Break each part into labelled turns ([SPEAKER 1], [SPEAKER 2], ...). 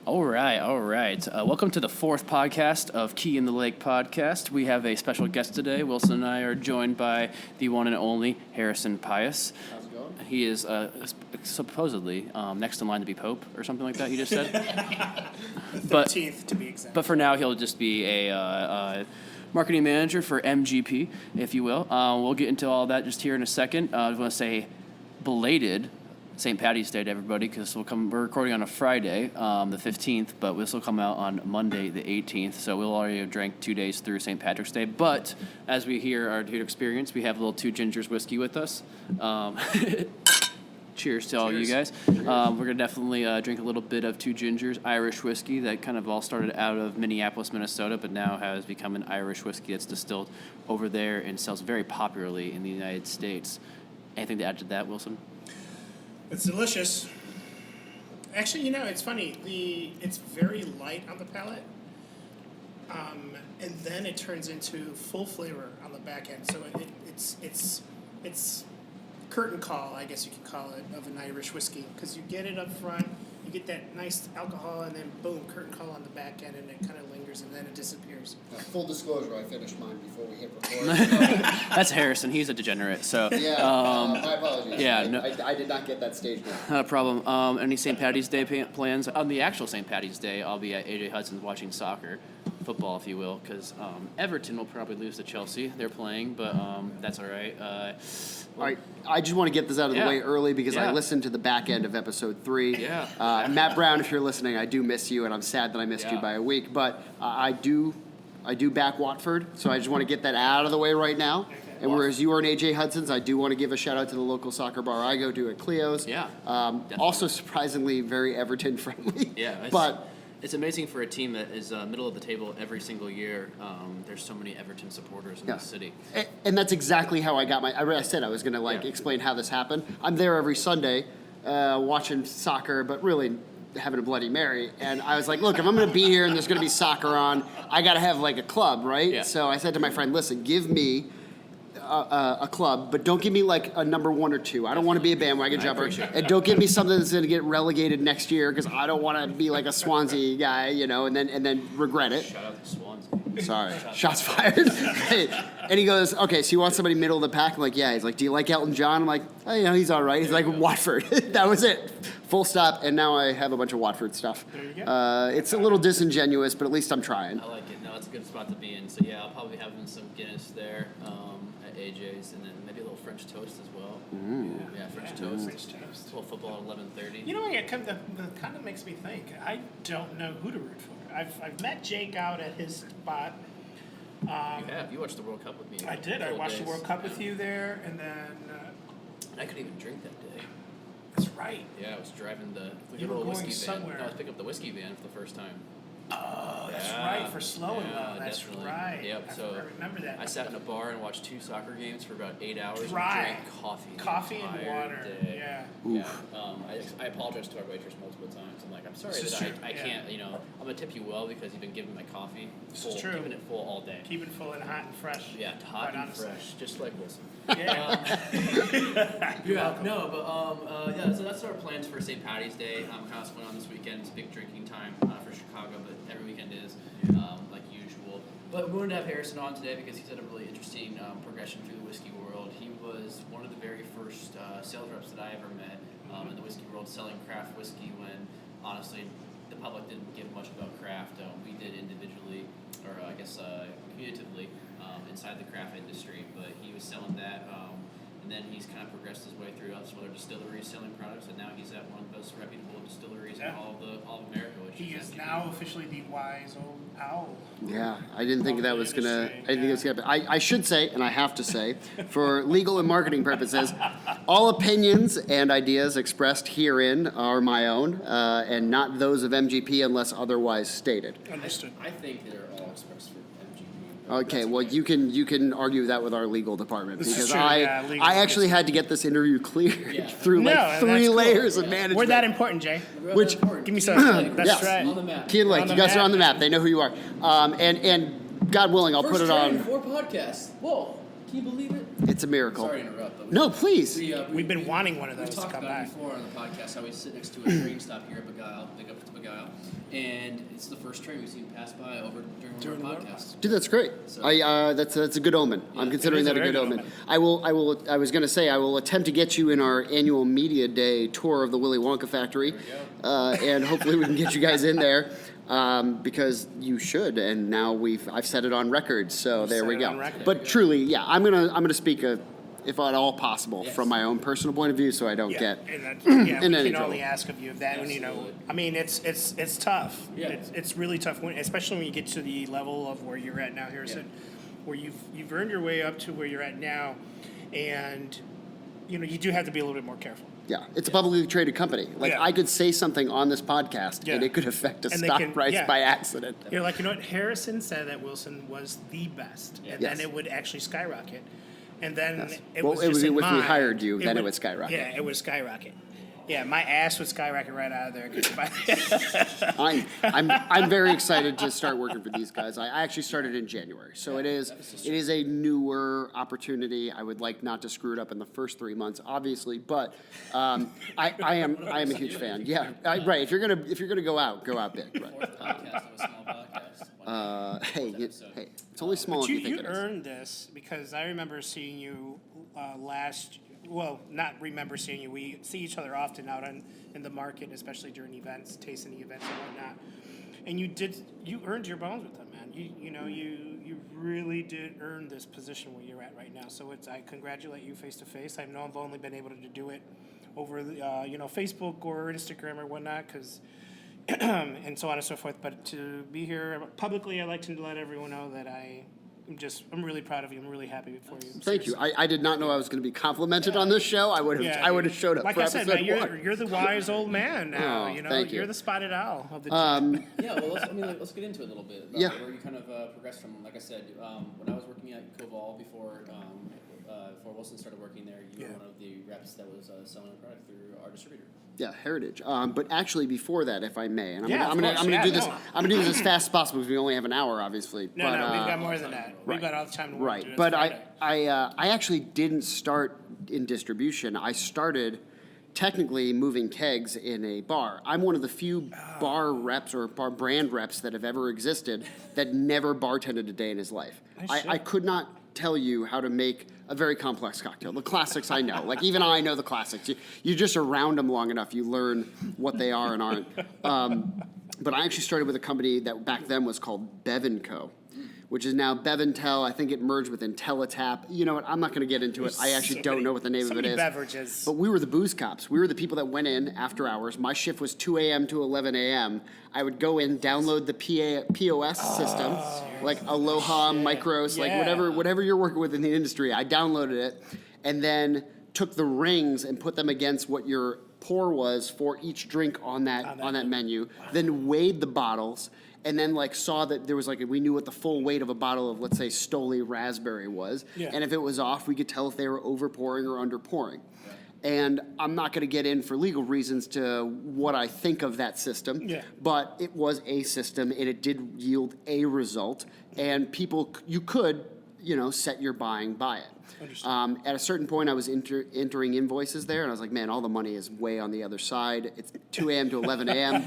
[SPEAKER 1] All right. Welcome to the fourth podcast of Key in the Lake podcast. We have a special guest today. Wilson and I are joined by the one and only Harrison Pious.
[SPEAKER 2] How's it going?
[SPEAKER 1] He is supposedly next in line to be Pope or something like that, you just said?
[SPEAKER 3] The 13th, to be exact.
[SPEAKER 1] But for now, he'll just be a marketing manager for MGP, if you will. We'll get into all that just here in a second. I want to say belated St. Paddy's Day to everybody, because we're recording on a Friday, the 15th, but this will come out on Monday, the 18th. So we'll already have drank 2 days through St. Patrick's Day. But as we hear our experience, we have a little Two Gingers whiskey with us. Cheers to all you guys. We're going to definitely drink a little bit of Two Gingers Irish whiskey that kind of all started out of Minneapolis, Minnesota, but now has become an Irish whiskey that's distilled over there and sells very popularly in the United States. Anything to add to that, Wilson?
[SPEAKER 3] It's delicious. Actually, it's funny. It's very light on the palate, and then it turns into full flavor on the back end. So it's curtain call, I guess you could call it, of an Irish whiskey, because you get it up front, you get that nice alcohol, and then boom, curtain call on the back end, and it kind of lingers, and then it disappears.
[SPEAKER 2] Full disclosure, I finished mine before we hit record.
[SPEAKER 1] That's Harrison. He's a degenerate. So
[SPEAKER 2] My apologies.
[SPEAKER 1] Yeah, no.
[SPEAKER 2] I did not get that stage now.
[SPEAKER 1] not a problem. Any St. Paddy's Day plans? On the actual St. Paddy's Day, I'll be at AJ Hudson's watching soccer, football, if you will, because Everton will probably lose to Chelsea. They're playing, but that's all right.
[SPEAKER 4] All right, I just want to get this out of the
[SPEAKER 1] Yeah.
[SPEAKER 4] way early because
[SPEAKER 1] Yeah.
[SPEAKER 4] I listened to the back end of episode 3.
[SPEAKER 1] Yeah.
[SPEAKER 4] Matt Brown, if you're listening, I do miss you, and I'm sad that I missed you
[SPEAKER 1] Yeah.
[SPEAKER 4] by a week. But I do back Watford, so I just want to get that out of the way right now. And whereas you are in AJ Hudson's, I do want to give a shout out to the local soccer bar I go to at Cleo's.
[SPEAKER 1] Yeah,
[SPEAKER 4] Also, surprisingly, very Everton friendly.
[SPEAKER 1] Yeah,
[SPEAKER 4] but
[SPEAKER 1] it's amazing for a team that is middle of the table every single year. There's so many Everton supporters in the city.
[SPEAKER 4] And that's exactly how I got I said I was going to explain how this happened. I'm there every Sunday watching soccer, but really having a Bloody Mary. And I was like, look, if I'm going to be here and there's going to be soccer on, I got to have like a club, right?
[SPEAKER 1] Yeah.
[SPEAKER 4] So I said to my friend, listen, give me a club, but don't give me like a number 1 or 2. I don't want to be a bandwagon jumper. And don't give me something that's going to get relegated next year, because I don't want to be like a Swansea guy, and then regret it.
[SPEAKER 1] Shout out to Swansea.
[SPEAKER 4] Sorry. Shots fired. And he goes, okay, so you want somebody middle of the pack? I'm like, yeah. He's like, do you like Elton John? I'm like, oh, he's all right. He's like, Watford. That was it. Full stop. And now I have a bunch of Watford stuff.
[SPEAKER 3] There you go.
[SPEAKER 4] It's a little disingenuous, but at least I'm trying.
[SPEAKER 1] I like it. No, it's a good spot to be in. So yeah, I'll probably have some Guinness there at AJ's, and then maybe a little French toast as well. Yeah, French toast.
[SPEAKER 3] French toast.
[SPEAKER 1] A little football at 11:30.
[SPEAKER 3] You know what? It kind of makes me think. I don't know who to root for. I've met Jake out at his spot.
[SPEAKER 1] You have. You watched the World Cup with me.
[SPEAKER 3] I did. I watched the World Cup with you there, and then
[SPEAKER 1] I couldn't even drink that day.
[SPEAKER 3] that's right.
[SPEAKER 1] Yeah, I was driving the
[SPEAKER 3] You were
[SPEAKER 1] little
[SPEAKER 3] going
[SPEAKER 1] whiskey
[SPEAKER 3] somewhere.
[SPEAKER 1] van. No, I was picking up the whiskey van for the first time.
[SPEAKER 3] Oh, that's
[SPEAKER 1] Yeah.
[SPEAKER 3] right, for slow and well. That's
[SPEAKER 1] definitely.
[SPEAKER 3] right.
[SPEAKER 1] Yep.
[SPEAKER 3] I remember that.
[SPEAKER 1] I sat in a bar and watched 2 soccer games for about 8 hours.
[SPEAKER 3] Dry.
[SPEAKER 1] And drank coffee. the
[SPEAKER 3] Coffee and
[SPEAKER 1] entire
[SPEAKER 3] water.
[SPEAKER 1] Day.
[SPEAKER 3] Yeah.
[SPEAKER 1] Yeah. I apologized to our waitress multiple times. I'm like, I'm sorry
[SPEAKER 3] This is
[SPEAKER 1] that
[SPEAKER 3] true.
[SPEAKER 1] I
[SPEAKER 3] Yeah.
[SPEAKER 1] can't. I'm gonna tip you well because you've been giving my coffee
[SPEAKER 3] This
[SPEAKER 1] full,
[SPEAKER 3] is true.
[SPEAKER 1] keeping it full all day.
[SPEAKER 3] Keep it full and hot and fresh.
[SPEAKER 1] Yeah, hot
[SPEAKER 3] Quite
[SPEAKER 1] and
[SPEAKER 3] honestly.
[SPEAKER 1] fresh, just like Wilson.
[SPEAKER 3] Yeah.
[SPEAKER 1] So that's our plans for St. Paddy's Day. Kind of what's going on this weekend. It's a big drinking time for Chicago, but every weekend is like usual. But we wanted to have Harrison on today because he's had a really interesting progression through the whiskey world. He was one of the very first sales reps that I ever met in the whiskey world, selling craft whiskey when honestly the public didn't give much about craft. We did individually, or I guess commutatively, inside the craft industry, but he was selling that, and then he's kind of progressed his way through some other distilleries selling products, and now he's at one of the most reputable distilleries in all of America. Which
[SPEAKER 3] He is
[SPEAKER 1] MGP.
[SPEAKER 3] now officially the wise old owl.
[SPEAKER 4] Yeah, I didn't think that was gonna.
[SPEAKER 3] Industry,
[SPEAKER 4] I didn't think it was gonna. I should say, and I have to say, for legal and marketing purposes, all opinions and ideas expressed herein are my own, and not those of MGP unless otherwise stated.
[SPEAKER 3] Understood.
[SPEAKER 1] I think they're all expressed for MGP.
[SPEAKER 4] Okay, well you can argue that with our legal department
[SPEAKER 3] This is
[SPEAKER 4] because
[SPEAKER 3] true, yeah, legal
[SPEAKER 4] I actually had to get this interview cleared
[SPEAKER 1] Yeah.
[SPEAKER 4] through like
[SPEAKER 3] No,
[SPEAKER 4] 3
[SPEAKER 3] that's cool.
[SPEAKER 4] layers of management.
[SPEAKER 3] We're that important, Jay.
[SPEAKER 4] Which-
[SPEAKER 3] Give me some. That's
[SPEAKER 4] Yes.
[SPEAKER 3] right.
[SPEAKER 1] On the map.
[SPEAKER 4] Key and Lake,
[SPEAKER 3] On
[SPEAKER 4] you
[SPEAKER 3] the
[SPEAKER 4] guys are
[SPEAKER 3] map.
[SPEAKER 4] on the map. They know who you are. And God willing, I'll put it on.
[SPEAKER 1] 4 podcasts. Whoa, can you believe it?
[SPEAKER 4] It's a miracle.
[SPEAKER 1] Sorry to interrupt. But
[SPEAKER 4] No, please.
[SPEAKER 3] We've been wanting one of
[SPEAKER 1] We've
[SPEAKER 3] those to
[SPEAKER 1] talked
[SPEAKER 3] come
[SPEAKER 1] about
[SPEAKER 3] back.
[SPEAKER 1] it before on the podcast how we sit next to a train stop here at Beguile, big up to Beguile, and it's the first train we've seen pass by over during one of our podcasts.
[SPEAKER 4] Dude, that's great.
[SPEAKER 1] So-
[SPEAKER 4] That's a good omen. I'm considering
[SPEAKER 3] It is
[SPEAKER 4] that
[SPEAKER 3] a
[SPEAKER 4] a
[SPEAKER 3] very
[SPEAKER 4] good
[SPEAKER 3] good
[SPEAKER 4] omen.
[SPEAKER 3] omen.
[SPEAKER 4] I was going to say, I will attempt to get you in our annual media day tour of the Willy Wonka factory. And hopefully we can get you guys in there. Because you should, and now I've said it on record, so there we
[SPEAKER 3] said it on
[SPEAKER 4] go.
[SPEAKER 3] record.
[SPEAKER 4] But truly, yeah, I'm gonna speak if at all possible from my own personal point of view, so I don't get
[SPEAKER 3] and that,
[SPEAKER 4] in
[SPEAKER 3] we
[SPEAKER 4] any
[SPEAKER 3] can
[SPEAKER 4] trouble.
[SPEAKER 3] only ask of you that. And, I mean, it's tough.
[SPEAKER 1] Yeah.
[SPEAKER 3] It's really tough, especially when you get to the level of where you're at now, Harrison, where you've earned your way up to where you're at now, and you do have to be a little bit more careful.
[SPEAKER 4] Yeah, it's a publicly traded company. Like,
[SPEAKER 3] Yeah.
[SPEAKER 4] I could say something on this podcast,
[SPEAKER 3] Yeah.
[SPEAKER 4] and it could affect a
[SPEAKER 3] And they
[SPEAKER 4] stock
[SPEAKER 3] can-
[SPEAKER 4] price
[SPEAKER 3] yeah.
[SPEAKER 4] by accident.
[SPEAKER 3] You're like, Harrison said that Wilson was the best, and
[SPEAKER 4] Yes.
[SPEAKER 3] then it would actually skyrocket. And then
[SPEAKER 4] Yes.
[SPEAKER 3] it
[SPEAKER 4] Well,
[SPEAKER 3] was
[SPEAKER 4] it
[SPEAKER 3] just
[SPEAKER 4] was-
[SPEAKER 3] in
[SPEAKER 4] if we
[SPEAKER 3] mind,
[SPEAKER 4] hired you, then it would skyrocket.
[SPEAKER 3] Yeah, it would skyrocket. Yeah, my ass would skyrocket right out of there.
[SPEAKER 4] I'm very excited to start working for these guys. I actually started in January, so it is a newer opportunity. I would like not to screw it up in the first 3 months, obviously, but I am a huge fan. Yeah, right. If you're gonna go out big. Right.
[SPEAKER 1] Fourth podcast of a small podcast.
[SPEAKER 4] Hey, it's only small
[SPEAKER 3] But
[SPEAKER 4] if you think
[SPEAKER 3] you
[SPEAKER 4] it is.
[SPEAKER 3] earned this because I remember seeing you last. Well, not remember seeing you. We see each other often out in the market, especially during events, tasting events and whatnot. And you earned your bones with them, man. You really did earn this position where you're at right now. So I congratulate you face to face. I know I've only been able to do it over Facebook or Instagram or whatnot, because and so on and so forth. But to be here publicly, I'd like to let everyone know that I'm really proud of you. I'm really happy for you.
[SPEAKER 4] Thank you. I did not know I was going to be complimented on this show. I would have showed up
[SPEAKER 3] Like
[SPEAKER 4] for
[SPEAKER 3] I said,
[SPEAKER 4] episode
[SPEAKER 3] man,
[SPEAKER 4] one.
[SPEAKER 3] you're the wise old man now.
[SPEAKER 4] Oh, thank you.
[SPEAKER 3] You're the spotted owl of the team.
[SPEAKER 1] Yeah, well, let's get into it a little bit. About
[SPEAKER 4] Yeah.
[SPEAKER 1] Where you kind of progressed from, like I said, when I was working at Koval before Wilson started working there, you were one of the reps that was selling the product through our distributor.
[SPEAKER 4] Yeah, Heritage. But actually, before that, if I may, and
[SPEAKER 3] Yeah,
[SPEAKER 4] I'm
[SPEAKER 3] of course.
[SPEAKER 4] gonna
[SPEAKER 3] Yeah,
[SPEAKER 4] do this.
[SPEAKER 3] no.
[SPEAKER 4] I'm gonna do this as fast as possible because we only have an hour, obviously.
[SPEAKER 3] No,
[SPEAKER 4] but,
[SPEAKER 3] we've got more than that. We've got all the time to work.
[SPEAKER 4] Right,
[SPEAKER 3] Dude,
[SPEAKER 4] but
[SPEAKER 3] it's Friday.
[SPEAKER 4] I actually didn't start in distribution. I started technically moving kegs in a bar. I'm one of the few bar reps or bar brand reps that have ever existed that never bartended a day in his life. I could not tell you how to make a very complex cocktail. The classics I know. Like, even I know the classics. You just around them long enough, you learn what they are and aren't. But I actually started with a company that back then was called Bev & Co., which is now Beventel. I think it merged with IntelliTap. You know what? I'm not going to get into it. I actually don't know what the name of it is.
[SPEAKER 3] Beverages.
[SPEAKER 4] But we were the booze cops. We were the people that went in after hours. My shift was 2 a.m. to 11 a.m. I would go in, download the POS system, like Aloha, Micros, like whatever you're working with in the industry. I downloaded it and then took the rings and put them against what your pour was for each drink on that menu. Then weighed the bottles. And then, saw that there was, we knew what the full weight of a bottle of, let's say, Stoli raspberry was.
[SPEAKER 3] Yeah.
[SPEAKER 4] And if it was off, we could tell if they were over pouring or under pouring. And I'm not going to get in for legal reasons to what I think of that system.
[SPEAKER 3] Yeah.
[SPEAKER 4] But it was a system, and it did yield a result. And you could, set your buying by it. At a certain point, I was entering invoices there, and I was like, man, all the money is way on the other side. It's 2 a.m. to 11 a.m.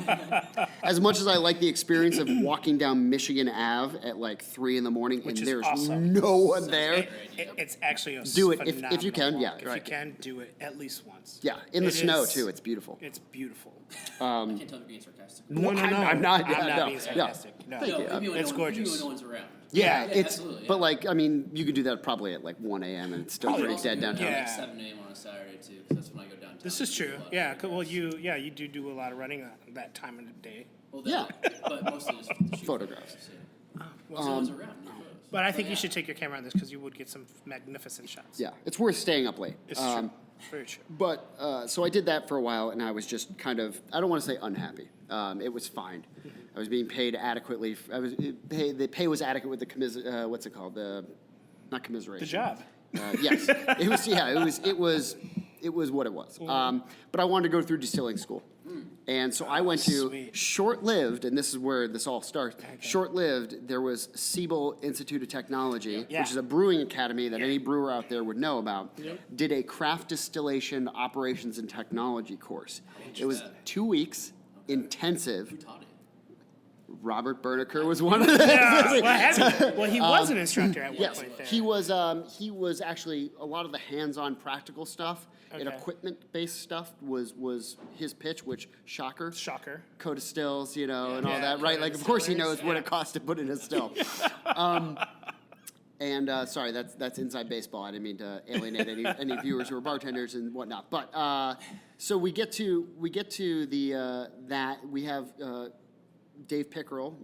[SPEAKER 4] As much as I like the experience of walking down Michigan Ave at 3 in the morning,
[SPEAKER 3] Which
[SPEAKER 4] and
[SPEAKER 3] is
[SPEAKER 4] there's
[SPEAKER 3] awesome.
[SPEAKER 4] no one there.
[SPEAKER 3] It's actually a
[SPEAKER 4] Do it if
[SPEAKER 3] phenomenal
[SPEAKER 4] you can, yeah,
[SPEAKER 3] walk. If
[SPEAKER 4] right.
[SPEAKER 3] you can, do it at least once.
[SPEAKER 4] Yeah, in the
[SPEAKER 3] It
[SPEAKER 4] snow,
[SPEAKER 3] is-
[SPEAKER 4] too. It's beautiful.
[SPEAKER 3] It's beautiful.
[SPEAKER 1] I can't tell if you're being sarcastic.
[SPEAKER 3] No,
[SPEAKER 4] I'm not.
[SPEAKER 3] I'm
[SPEAKER 4] Yeah,
[SPEAKER 3] not
[SPEAKER 4] no,
[SPEAKER 3] being
[SPEAKER 4] yeah.
[SPEAKER 3] sarcastic. No,
[SPEAKER 4] Thank you.
[SPEAKER 1] Maybe when
[SPEAKER 3] it's gorgeous.
[SPEAKER 1] Maybe when no one's around.
[SPEAKER 4] Yeah,
[SPEAKER 1] Yeah,
[SPEAKER 4] it's,
[SPEAKER 1] absolutely, yeah.
[SPEAKER 4] but you could do that probably at 1 a.m. and it's still
[SPEAKER 1] You
[SPEAKER 4] pretty
[SPEAKER 1] also
[SPEAKER 4] dead
[SPEAKER 1] do it
[SPEAKER 4] downtown.
[SPEAKER 3] Yeah.
[SPEAKER 1] Like 7 a.m. on a Saturday too, because that's when I go downtown.
[SPEAKER 3] This is
[SPEAKER 1] I do
[SPEAKER 3] true.
[SPEAKER 1] a lot of
[SPEAKER 3] Yeah.
[SPEAKER 1] photographs.
[SPEAKER 3] Well, you do a lot of running at that time of the day.
[SPEAKER 1] Well,
[SPEAKER 4] Yeah.
[SPEAKER 1] But mostly just the shoot
[SPEAKER 4] Photographs.
[SPEAKER 1] Yeah. Well, no one's around. No photos.
[SPEAKER 3] But I think
[SPEAKER 1] yeah.
[SPEAKER 3] you should take your camera on this because you would get some magnificent shots.
[SPEAKER 4] Yeah, it's worth staying up late.
[SPEAKER 3] It's true. Very true.
[SPEAKER 4] But so I did that for a while, and I was just kind of, I don't want to say unhappy. It was fine. I was being paid adequately. The pay was adequate with the what's it called? Not commiseration.
[SPEAKER 3] The job.
[SPEAKER 4] Yes, it was. Yeah, it was what it was. But I wanted to go through distilling school, and so I went to
[SPEAKER 3] Sweet.
[SPEAKER 4] short-lived, and this is where this all starts. Short-lived. There was Siebel Institute of Technology,
[SPEAKER 3] Yeah.
[SPEAKER 4] which is a brewing academy that any brewer out there would know about. Did a craft distillation operations and technology course. It was
[SPEAKER 1] that?
[SPEAKER 4] 2 weeks, intensive.
[SPEAKER 1] Who taught it?
[SPEAKER 4] Robert Berneker was one of them.
[SPEAKER 3] Well, he was an instructor at one
[SPEAKER 4] Yes,
[SPEAKER 3] point there.
[SPEAKER 4] he was actually a lot of the hands-on practical stuff and
[SPEAKER 3] Okay.
[SPEAKER 4] equipment-based stuff was his pitch, which shocker.
[SPEAKER 3] Shocker.
[SPEAKER 4] Coda stills, and all
[SPEAKER 3] Yeah,
[SPEAKER 4] that, right?
[SPEAKER 3] Coda
[SPEAKER 4] Like, of course he
[SPEAKER 3] distillers,
[SPEAKER 4] knows what it costs to put in a still. And sorry, that's inside baseball. I didn't mean to alienate any viewers who are bartenders and whatnot. But so we get to the that we have Dave Pickerel,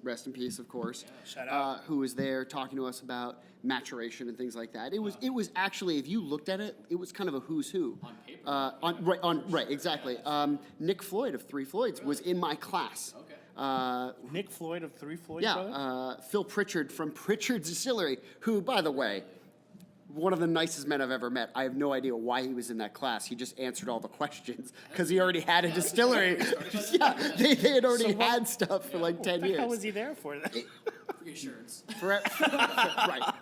[SPEAKER 4] rest in peace, of course.
[SPEAKER 3] Shout out.
[SPEAKER 4] Who was there talking to us about maturation and things like that. It was actually, if you looked at it, it was kind of a who's who.
[SPEAKER 1] On paper.
[SPEAKER 4] Right, exactly. Nick Floyd of Three Floyds was in my class.
[SPEAKER 1] Okay.
[SPEAKER 3] Nick Floyd of Three Floyd Brothers?
[SPEAKER 4] Yeah, Phil Pritchard from Pritchard's Distillery, who, by the way, one of the nicest men I've ever met. I have no idea why he was in that class. He just answered all the questions because he already had a distillery. Yeah, they had already had stuff for like 10
[SPEAKER 3] What the
[SPEAKER 4] years.
[SPEAKER 3] hell was he there for then?
[SPEAKER 1] Reassurance.
[SPEAKER 4] Right,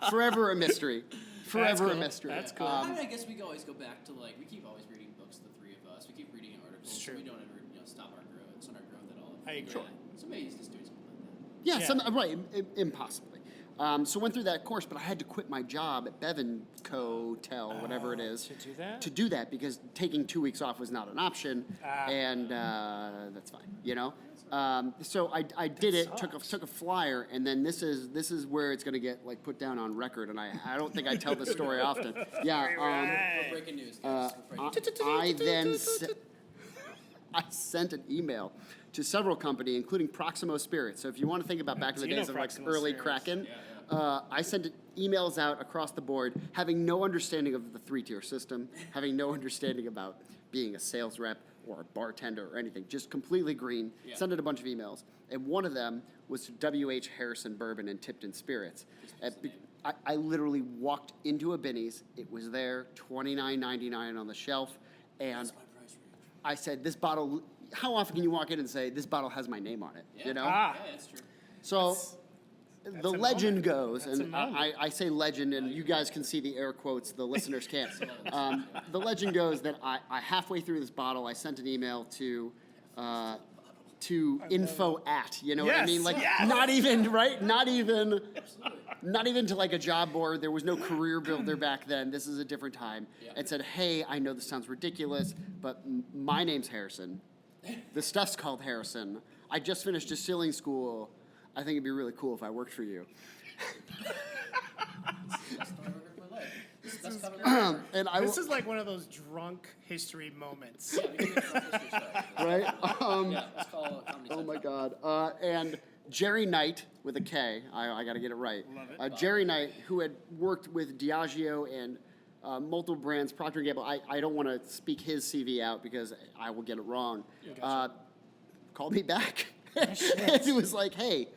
[SPEAKER 4] forever a mystery. Forever a
[SPEAKER 3] cool.
[SPEAKER 4] mystery.
[SPEAKER 3] That's cool.
[SPEAKER 1] I guess we can always go back to we keep always reading books, the three of us. We keep reading articles.
[SPEAKER 3] It's true.
[SPEAKER 1] So we don't ever stop our growth. It's not our growth at all.
[SPEAKER 3] I agree. Sure.
[SPEAKER 1] So maybe he's just doing something like that.
[SPEAKER 4] Yeah,
[SPEAKER 3] Yeah.
[SPEAKER 4] right, impossibly. So went through that course, but I had to quit my job at Bevan Co. whatever it is.
[SPEAKER 3] To do that?
[SPEAKER 4] To do that because taking 2 weeks off was not an option, and that's fine, So I did it, took a flyer, and then this is where it's going to get put down on record, and I don't think I tell this story often. Yeah.
[SPEAKER 3] Right.
[SPEAKER 1] Breaking news, guys.
[SPEAKER 4] I sent an email to several companies, including Proximo Spirits. So if you want to think about back in the
[SPEAKER 3] Do you
[SPEAKER 4] days
[SPEAKER 3] know
[SPEAKER 4] of
[SPEAKER 3] Proximo
[SPEAKER 4] early
[SPEAKER 3] Spirits?
[SPEAKER 4] Kraken, I sent emails out across the board, having no understanding of the 3-tier system, having no understanding about being a sales rep or a bartender or anything, just completely green.
[SPEAKER 1] Yeah.
[SPEAKER 4] Sent it a bunch of emails, and one of them was to W.H. Harrison Bourbon and Tipton Spirits. I literally walked into a Binny's. It was there, $29.99 on the shelf, and
[SPEAKER 1] That's my price range.
[SPEAKER 4] I said, this bottle, how often can you walk in and say, this bottle has my name on it,
[SPEAKER 1] Yeah.
[SPEAKER 4] you know?
[SPEAKER 3] Ah.
[SPEAKER 1] Yeah, that's true.
[SPEAKER 4] So
[SPEAKER 3] That's
[SPEAKER 4] the
[SPEAKER 3] a
[SPEAKER 4] legend
[SPEAKER 3] moment.
[SPEAKER 4] goes,
[SPEAKER 3] That's a
[SPEAKER 4] and
[SPEAKER 3] moment.
[SPEAKER 4] I say legend, and you guys can see the air quotes, the listeners can't. The legend goes that I halfway through this bottle, I sent an email to info at, you know what I
[SPEAKER 3] Yes,
[SPEAKER 4] mean?
[SPEAKER 3] yes.
[SPEAKER 4] Not even, right? Not even to a job board. There was no career builder back then. This is a different time.
[SPEAKER 1] Yeah.
[SPEAKER 4] And said, hey, I know this sounds ridiculous, but my name's Harrison. The stuff's called Harrison. I just finished distilling school. I think it'd be really cool if I worked for you.
[SPEAKER 1] That's the story of my life. That's coming later.
[SPEAKER 4] And I
[SPEAKER 3] This is like one of those drunk history moments.
[SPEAKER 1] Yeah, we can get some history stuff.
[SPEAKER 4] right.
[SPEAKER 1] Yeah, let's call it comedy
[SPEAKER 4] Oh my
[SPEAKER 1] central.
[SPEAKER 4] God. And Jerry Knight with a K. I got to get it right.
[SPEAKER 3] Love it.
[SPEAKER 4] Jerry Knight, who had worked with Diageo and multiple brands, Procter & Gamble. I don't want to speak his CV out because I will get it wrong. Called me back. And it was like, hey,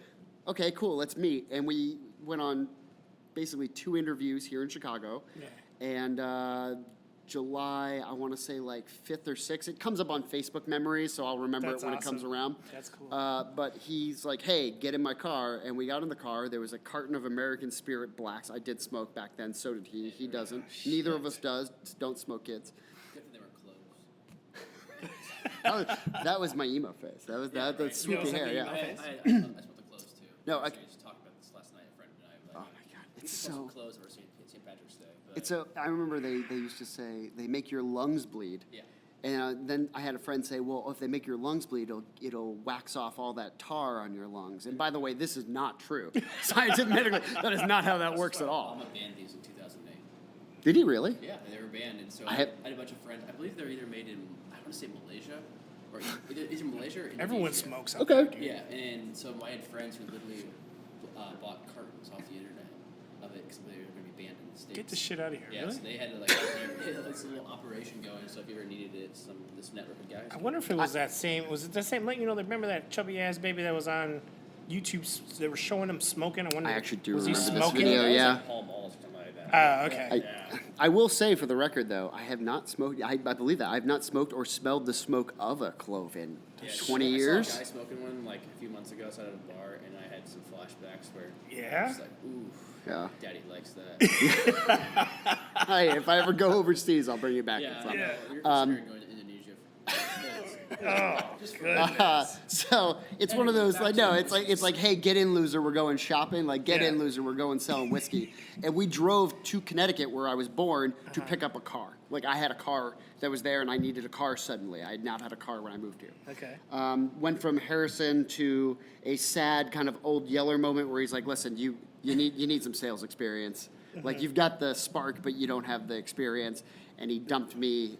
[SPEAKER 4] okay, cool, let's meet. And we went on basically 2 interviews here in Chicago.
[SPEAKER 3] Yeah.
[SPEAKER 4] And July, I want to say 5th or 6th. It comes up on Facebook memories, so I'll remember
[SPEAKER 3] That's
[SPEAKER 4] it when it
[SPEAKER 3] awesome.
[SPEAKER 4] comes around.
[SPEAKER 3] That's cool.
[SPEAKER 4] But he's like, hey, get in my car. And we got in the car. There was a carton of American Spirit Blacks. I did smoke back then. So did he. He doesn't. Neither of us does. Don't smoke, kids.
[SPEAKER 1] Good thing they were closed.
[SPEAKER 4] That was my emo face. That was that
[SPEAKER 1] right.
[SPEAKER 4] swoopy
[SPEAKER 3] was
[SPEAKER 4] hair,
[SPEAKER 3] like
[SPEAKER 4] yeah.
[SPEAKER 3] emo.
[SPEAKER 1] I smelled the clothes too.
[SPEAKER 4] No,
[SPEAKER 1] I
[SPEAKER 4] I-
[SPEAKER 1] just talked about this last night. A friend and I.
[SPEAKER 4] Oh my God, it's
[SPEAKER 1] We smelled some
[SPEAKER 4] so.
[SPEAKER 1] clothes over St. Patrick's Day. But
[SPEAKER 4] It's a. I remember they used to say they make your lungs bleed.
[SPEAKER 1] Yeah.
[SPEAKER 4] And then I had a friend say, well, if they make your lungs bleed, it'll wax off all that tar on your lungs. And by the way, this is not true. Scientifically, that is not how that works at all.
[SPEAKER 1] Mama banned these in 2008.
[SPEAKER 4] Did he really?
[SPEAKER 1] Yeah, they were banned, and so
[SPEAKER 4] I
[SPEAKER 1] I
[SPEAKER 4] have-
[SPEAKER 1] had a bunch of friends. I believe they're either made in, I want to say Malaysia, or either Malaysia or Indonesia.
[SPEAKER 3] Everyone smokes. Up
[SPEAKER 4] Okay.
[SPEAKER 3] there, dude.
[SPEAKER 1] Yeah, and so I had friends who literally bought cartons off the internet of it because they were going to be banned in the States.
[SPEAKER 3] Get the shit out of here.
[SPEAKER 1] Yeah,
[SPEAKER 3] Really?
[SPEAKER 1] so they had to it's a little operation going. So if you ever needed it, this network of guys.
[SPEAKER 3] I wonder if it was that same. Was it the same? Remember that chubby ass baby that was on YouTube? They were showing him smoking. I wonder.
[SPEAKER 4] I actually do
[SPEAKER 3] was he
[SPEAKER 4] remember this
[SPEAKER 3] smoking?
[SPEAKER 4] video,
[SPEAKER 1] That was
[SPEAKER 4] yeah.
[SPEAKER 1] like Paul Mall or something like that.
[SPEAKER 3] Oh, okay.
[SPEAKER 1] Yeah.
[SPEAKER 4] I will say for the record, though, I have not smoked. I believe that I have not smoked or smelled the smoke of a clove in
[SPEAKER 1] Yeah,
[SPEAKER 4] 20
[SPEAKER 1] I
[SPEAKER 4] years.
[SPEAKER 1] saw a guy smoking one a few months ago outside of a bar, and I had some flashbacks where
[SPEAKER 3] Yeah?
[SPEAKER 1] I was like, ooh,
[SPEAKER 4] Yeah.
[SPEAKER 1] Daddy likes that.
[SPEAKER 4] Hey, if I ever go overseas, I'll bring you back.
[SPEAKER 1] Yeah,
[SPEAKER 4] with some.
[SPEAKER 1] I know.
[SPEAKER 3] Yeah.
[SPEAKER 1] We're considering going to Indonesia.
[SPEAKER 3] Oh,
[SPEAKER 1] Just for
[SPEAKER 3] goodness.
[SPEAKER 4] So it's one of those like no, it's like hey, get in, loser, we're going shopping. Like get in, loser, we're going selling whiskey. And we drove to Connecticut, where I was born, to pick up a car. Like I had a car that was there, and I needed a car suddenly. I had not had a car when I moved here.
[SPEAKER 3] Okay.
[SPEAKER 4] Went from Harrison to a sad kind of old Yeller moment where he's like, listen, you need some sales experience. Like you've got the spark, but you don't have the experience. And he dumped me.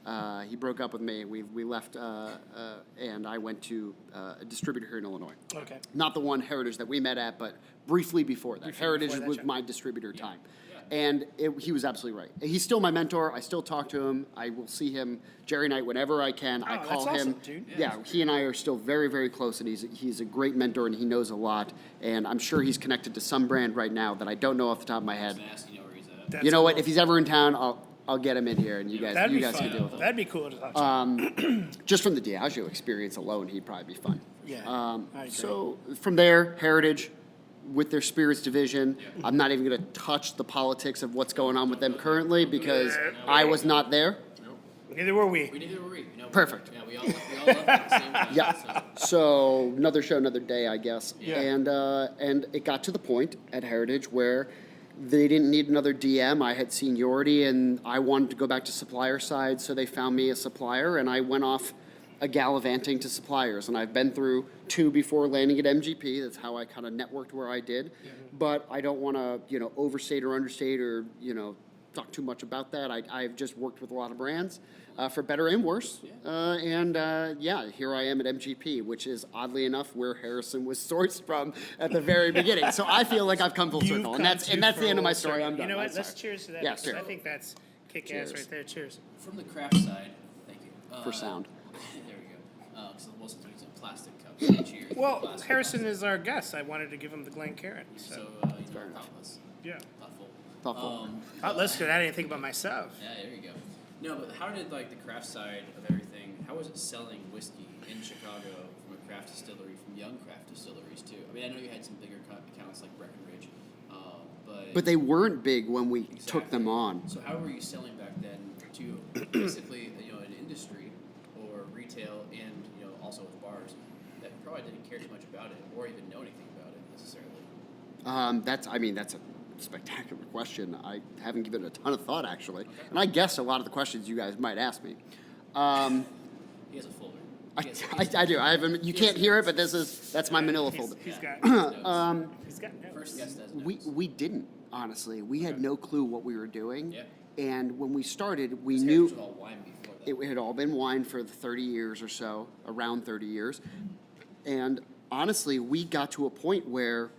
[SPEAKER 4] He broke up with me. We left, and I went to a distributor here in Illinois.
[SPEAKER 3] Okay.
[SPEAKER 4] Not the one Heritage that we met at, but briefly before that.
[SPEAKER 3] Briefly
[SPEAKER 4] Heritage
[SPEAKER 3] before that,
[SPEAKER 4] was
[SPEAKER 3] sure.
[SPEAKER 4] my distributor time. And he was absolutely right. He's still my mentor. I still talk to him. I will see him Jerry night whenever I can. I
[SPEAKER 3] Oh,
[SPEAKER 4] call
[SPEAKER 3] that's
[SPEAKER 4] him.
[SPEAKER 3] awesome, dude.
[SPEAKER 4] Yeah, he and I are still very, very close, and he's a great mentor, and he knows a lot. And I'm sure he's connected to some brand right now that I don't know off the top of my head.
[SPEAKER 1] You know where he's at.
[SPEAKER 3] That's
[SPEAKER 4] You know what?
[SPEAKER 3] cool.
[SPEAKER 4] If he's ever in town, I'll get him in here, and you guys
[SPEAKER 3] That'd be
[SPEAKER 4] can
[SPEAKER 3] fun.
[SPEAKER 4] deal with him.
[SPEAKER 3] That'd be cool to talk to.
[SPEAKER 4] Just from the Diageo experience alone, he'd probably be fun.
[SPEAKER 3] Yeah, I agree.
[SPEAKER 4] So from there, Heritage, with their spirits division, I'm not even going to touch the politics of what's going on with them currently because I was not there.
[SPEAKER 3] Neither were we.
[SPEAKER 1] Neither were we. You know,
[SPEAKER 4] Perfect.
[SPEAKER 1] Yeah, we all left at the same time.
[SPEAKER 4] Yeah. So another show, another day, I guess.
[SPEAKER 3] Yeah.
[SPEAKER 4] And it got to the point at Heritage where they didn't need another DM. I had seniority, and I wanted to go back to supplier side, so they found me a supplier, and I went off gallivanting to suppliers. And I've been through 2 before landing at MGP. That's how I kind of networked where I did. But I don't want to, overstate or understate or, talk too much about that. I've just worked with a lot of brands, for better and worse. Here I am at MGP, which is oddly enough where Harrison was sourced from at the very beginning. So I feel like I've come full
[SPEAKER 3] You've
[SPEAKER 4] circle,
[SPEAKER 3] come
[SPEAKER 4] and that's the end of my
[SPEAKER 3] full
[SPEAKER 4] story.
[SPEAKER 3] circle.
[SPEAKER 4] I'm done.
[SPEAKER 3] You know
[SPEAKER 4] I'm
[SPEAKER 3] what? Let's
[SPEAKER 4] sorry.
[SPEAKER 3] cheers to that.
[SPEAKER 4] Yeah,
[SPEAKER 3] because
[SPEAKER 4] cheers.
[SPEAKER 3] I think that's kick ass
[SPEAKER 4] Cheers.
[SPEAKER 3] right there. Cheers.
[SPEAKER 1] From the craft side, thank you.
[SPEAKER 4] For sound.
[SPEAKER 1] There we go. Because most of them use a plastic cup. Cheers.
[SPEAKER 3] Well,
[SPEAKER 1] Plastic.
[SPEAKER 3] Harrison is our guest. I wanted to give him the Glencairn.
[SPEAKER 1] So,
[SPEAKER 3] So,
[SPEAKER 1] thoughtless.
[SPEAKER 3] yeah.
[SPEAKER 1] Thoughtful.
[SPEAKER 4] Thoughtful.
[SPEAKER 3] Listen, I didn't think about myself.
[SPEAKER 1] Yeah, there you go. No, but how did the craft side of everything? How was it selling whiskey in Chicago from a craft distillery, from young craft distilleries too? I mean, I know you had some bigger accounts like Breckenridge,
[SPEAKER 4] But they weren't big when we took
[SPEAKER 1] Exactly.
[SPEAKER 4] them on.
[SPEAKER 1] So how were you selling back then to basically an industry or retail and also with bars that probably didn't care too much about it or even know anything about it necessarily?
[SPEAKER 4] That's a spectacular question. I haven't given it a ton of thought, actually. And I guess a lot of the questions you guys might ask me.
[SPEAKER 1] He has a folder.
[SPEAKER 4] I do. I haven't. You can't hear it, but that's my Manila folder.
[SPEAKER 3] He's got
[SPEAKER 1] notes.
[SPEAKER 3] he's got notes.
[SPEAKER 1] First guest has notes.
[SPEAKER 4] We didn't, honestly. We had no clue what we were doing.
[SPEAKER 1] Yeah.
[SPEAKER 4] And when we started, we
[SPEAKER 1] This
[SPEAKER 4] knew
[SPEAKER 1] was all wine before that.
[SPEAKER 4] it had all been wine for 30 years or so, around 30 years. And honestly, we got to a point where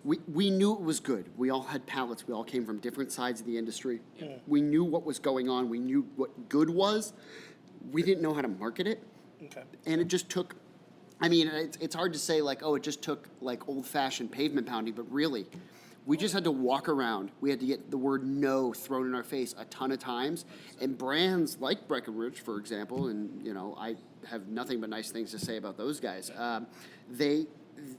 [SPEAKER 4] we knew it was good. We all had palates. We all came from different sides of the industry.
[SPEAKER 1] Yeah.
[SPEAKER 4] We knew what was going on. We knew what good was. We didn't know how to market it.
[SPEAKER 3] Okay.
[SPEAKER 4] And it just took, it's hard to say it just took old-fashioned pavement pounding, but really, we just had to walk around. We had to get the word no thrown in our face a ton of times. And brands like Breckenridge, for example, and, I have nothing but nice things to say about those guys.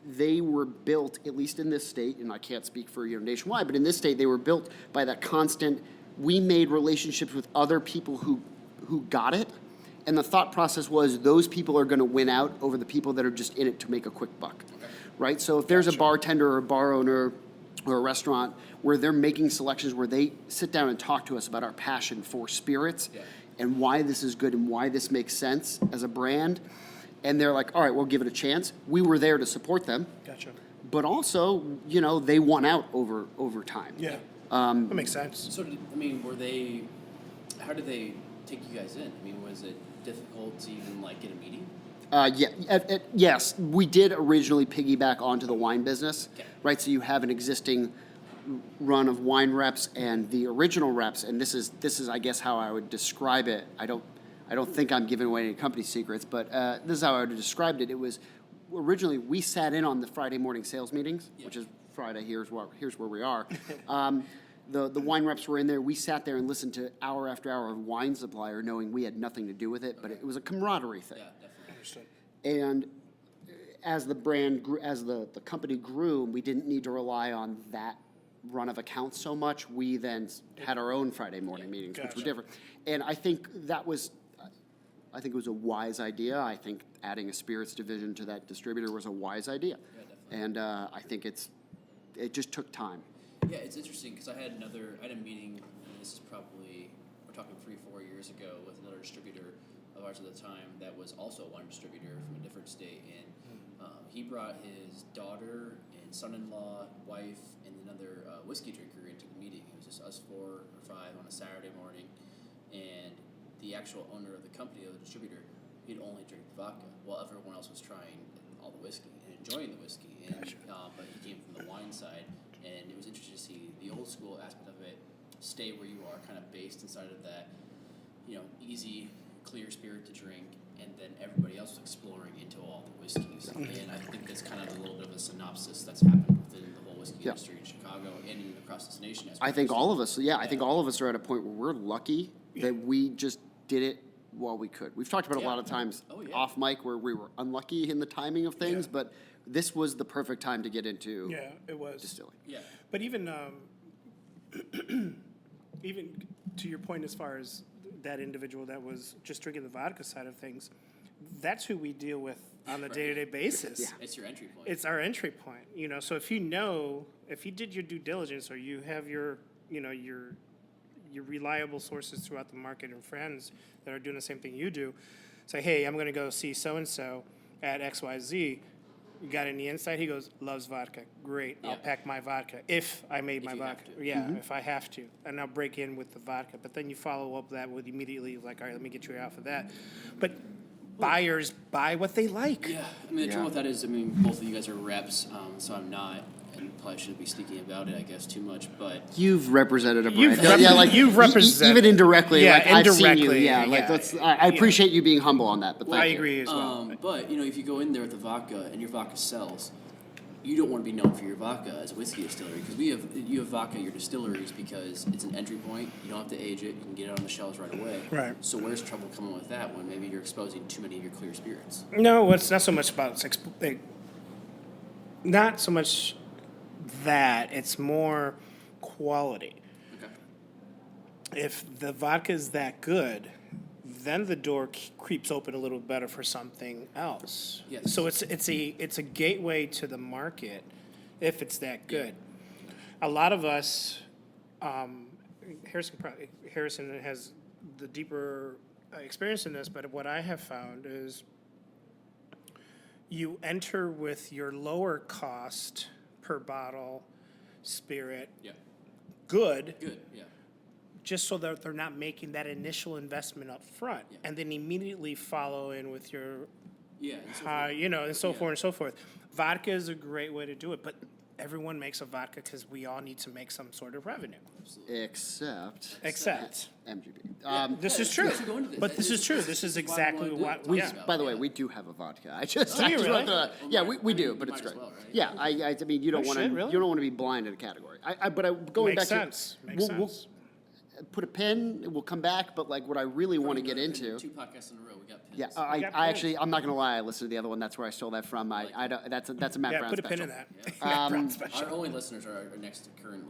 [SPEAKER 4] They were built, at least in this state, and I can't speak for nationwide, but in this state, they were built by that constant, we made relationships with other people who got it. And the thought process was those people are going to win out over the people that are just in it to make a quick buck, right? So if there's a bartender or a bar owner or a restaurant where they're making selections where they sit down and talk to us about our passion for spirits and why this is good and why this makes sense as a brand, and they're like, all right, we'll give it a chance. We were there to support them,
[SPEAKER 3] Gotcha.
[SPEAKER 4] but also, they won out over time.
[SPEAKER 3] Yeah. That makes sense.
[SPEAKER 1] So, how did they take you guys in? I mean, was it difficult to even get a meeting?
[SPEAKER 4] Yes, we did originally piggyback onto the wine business, right? So you have an existing run of wine reps and the original reps, and this is I guess how I would describe it. I don't think I'm giving away any company secrets, but this is how I would have described it. It was originally we sat in on the Friday morning sales meetings, which is Friday. Here's where we are. The wine reps were in there. We sat there and listened to hour after hour of wine supplier, knowing we had nothing to do with it, but it was a camaraderie thing.
[SPEAKER 1] Yeah, definitely.
[SPEAKER 3] Understood.
[SPEAKER 4] And as the brand grew, as the company grew, we didn't need to rely on that run of accounts so much. We then had our own Friday morning meetings, which were
[SPEAKER 3] Gotcha.
[SPEAKER 4] different. And I think that was, I think it was a wise idea. I think adding a spirits division to that distributor was a wise idea.
[SPEAKER 1] Yeah, definitely.
[SPEAKER 4] And I think it just took time.
[SPEAKER 1] Yeah, it's interesting because I had a meeting, and this is probably, we're talking 3-4 years ago, with another distributor of ours at the time that was also a wine distributor from a different state, and he brought his daughter and son-in-law, wife, and another whiskey drinker into the meeting. It was just us 4 or 5 on a Saturday morning, and the actual owner of the company, of the distributor, he'd only drink vodka while everyone else was trying all the whiskey and enjoying the whiskey. And,
[SPEAKER 3] Gotcha.
[SPEAKER 1] but he came from the wine side, and it was interesting to see the old school aspect of it stay where you are, kind of based inside of that, easy, clear spirit to drink, and then everybody else was exploring into all the whiskeys. And I think that's kind of a little bit of a synopsis that's happened within the whole whiskey industry in Chicago and even across this nation.
[SPEAKER 4] I think all of us, I think all of us are at a point where we're lucky that we just did it while we could. We've talked about a lot of times off mic where we were unlucky in the timing of things, but this was the perfect time to get into
[SPEAKER 3] it was
[SPEAKER 4] distilling.
[SPEAKER 1] Yeah.
[SPEAKER 3] But even even to your point, as far as that individual that was just drinking the vodka side of things, that's who we deal with on a day-to-day basis.
[SPEAKER 1] It's your entry point.
[SPEAKER 3] It's our entry point, So if you did your due diligence, or you have your reliable sources throughout the market and friends that are doing the same thing you do, say, hey, I'm going to go see so and so at XYZ. You got any insight? He goes, loves vodka. Great. I'll pack my vodka if I made my
[SPEAKER 1] you have
[SPEAKER 3] vodka.
[SPEAKER 1] to.
[SPEAKER 3] Yeah, if I have to. And I'll break in with the vodka. But then you follow up that with immediately like, all right, let me get you out for that. But buyers buy what they like.
[SPEAKER 1] Yeah, the trouble with that is, both of you guys are reps, so I'm not, and probably shouldn't be speaking about it, I guess, too much, but
[SPEAKER 4] You've represented a brand.
[SPEAKER 3] You've represented.
[SPEAKER 4] Even indirectly.
[SPEAKER 3] Yeah,
[SPEAKER 4] I've seen you.
[SPEAKER 3] indirectly,
[SPEAKER 4] Yeah,
[SPEAKER 3] yeah.
[SPEAKER 4] I appreciate you being humble on that, but thank
[SPEAKER 3] I
[SPEAKER 4] you.
[SPEAKER 3] agree as well.
[SPEAKER 1] but, if you go in there with the vodka and your vodka sells, you don't want to be known for your vodka as a whiskey distillery, because you have vodka at your distilleries because it's an entry point. You don't have to age it. You can get it on the shelves right away.
[SPEAKER 3] Right.
[SPEAKER 1] So where's trouble coming with that when maybe you're exposing too many of your clear spirits?
[SPEAKER 3] No, it's not so much about not so much that. It's more quality.
[SPEAKER 1] Okay.
[SPEAKER 3] If the vodka is that good, then the door creeps open a little better for something else.
[SPEAKER 1] Yes.
[SPEAKER 3] So it's a gateway to the market if it's that good. A lot of us, Harrison has the deeper experience in this, but what I have found is you enter with your lower cost per bottle spirit, good,
[SPEAKER 1] yeah.
[SPEAKER 3] just so that they're not making that initial investment up front, and then immediately follow in with your,
[SPEAKER 1] Yeah. And
[SPEAKER 3] and so forth and so forth. Vodka is a great way to do it, but everyone makes a vodka because we all need to make some sort of revenue.
[SPEAKER 4] Except
[SPEAKER 3] MGP. This is true.
[SPEAKER 1] Go into this.
[SPEAKER 3] But this is true. This is exactly what.
[SPEAKER 4] By the way, we do have a vodka. I just,
[SPEAKER 3] Do you really?
[SPEAKER 4] want to, we do, but
[SPEAKER 1] might
[SPEAKER 4] it's
[SPEAKER 1] as
[SPEAKER 4] great.
[SPEAKER 1] well, right?
[SPEAKER 4] Yeah, I mean, you don't
[SPEAKER 3] Oh,
[SPEAKER 4] want
[SPEAKER 3] shit,
[SPEAKER 4] to,
[SPEAKER 3] really?
[SPEAKER 4] you don't want to be blind in a category. Going
[SPEAKER 3] Makes
[SPEAKER 4] back
[SPEAKER 3] sense.
[SPEAKER 4] to,
[SPEAKER 3] Makes
[SPEAKER 4] we'll
[SPEAKER 3] sense.
[SPEAKER 4] put a pin. We'll come back, but like what I really want to get into.
[SPEAKER 1] 2 podcasts in a row, we got pins.
[SPEAKER 4] Yeah,
[SPEAKER 3] We got
[SPEAKER 4] I
[SPEAKER 3] pins.
[SPEAKER 4] actually, I'm not gonna lie. I listened to the other one. That's where I stole that from. I don't. That's a Matt
[SPEAKER 3] Yeah,
[SPEAKER 4] Brown
[SPEAKER 3] put a
[SPEAKER 4] special.
[SPEAKER 3] pin in that. Matt Brown special.
[SPEAKER 1] Our only listeners are our next current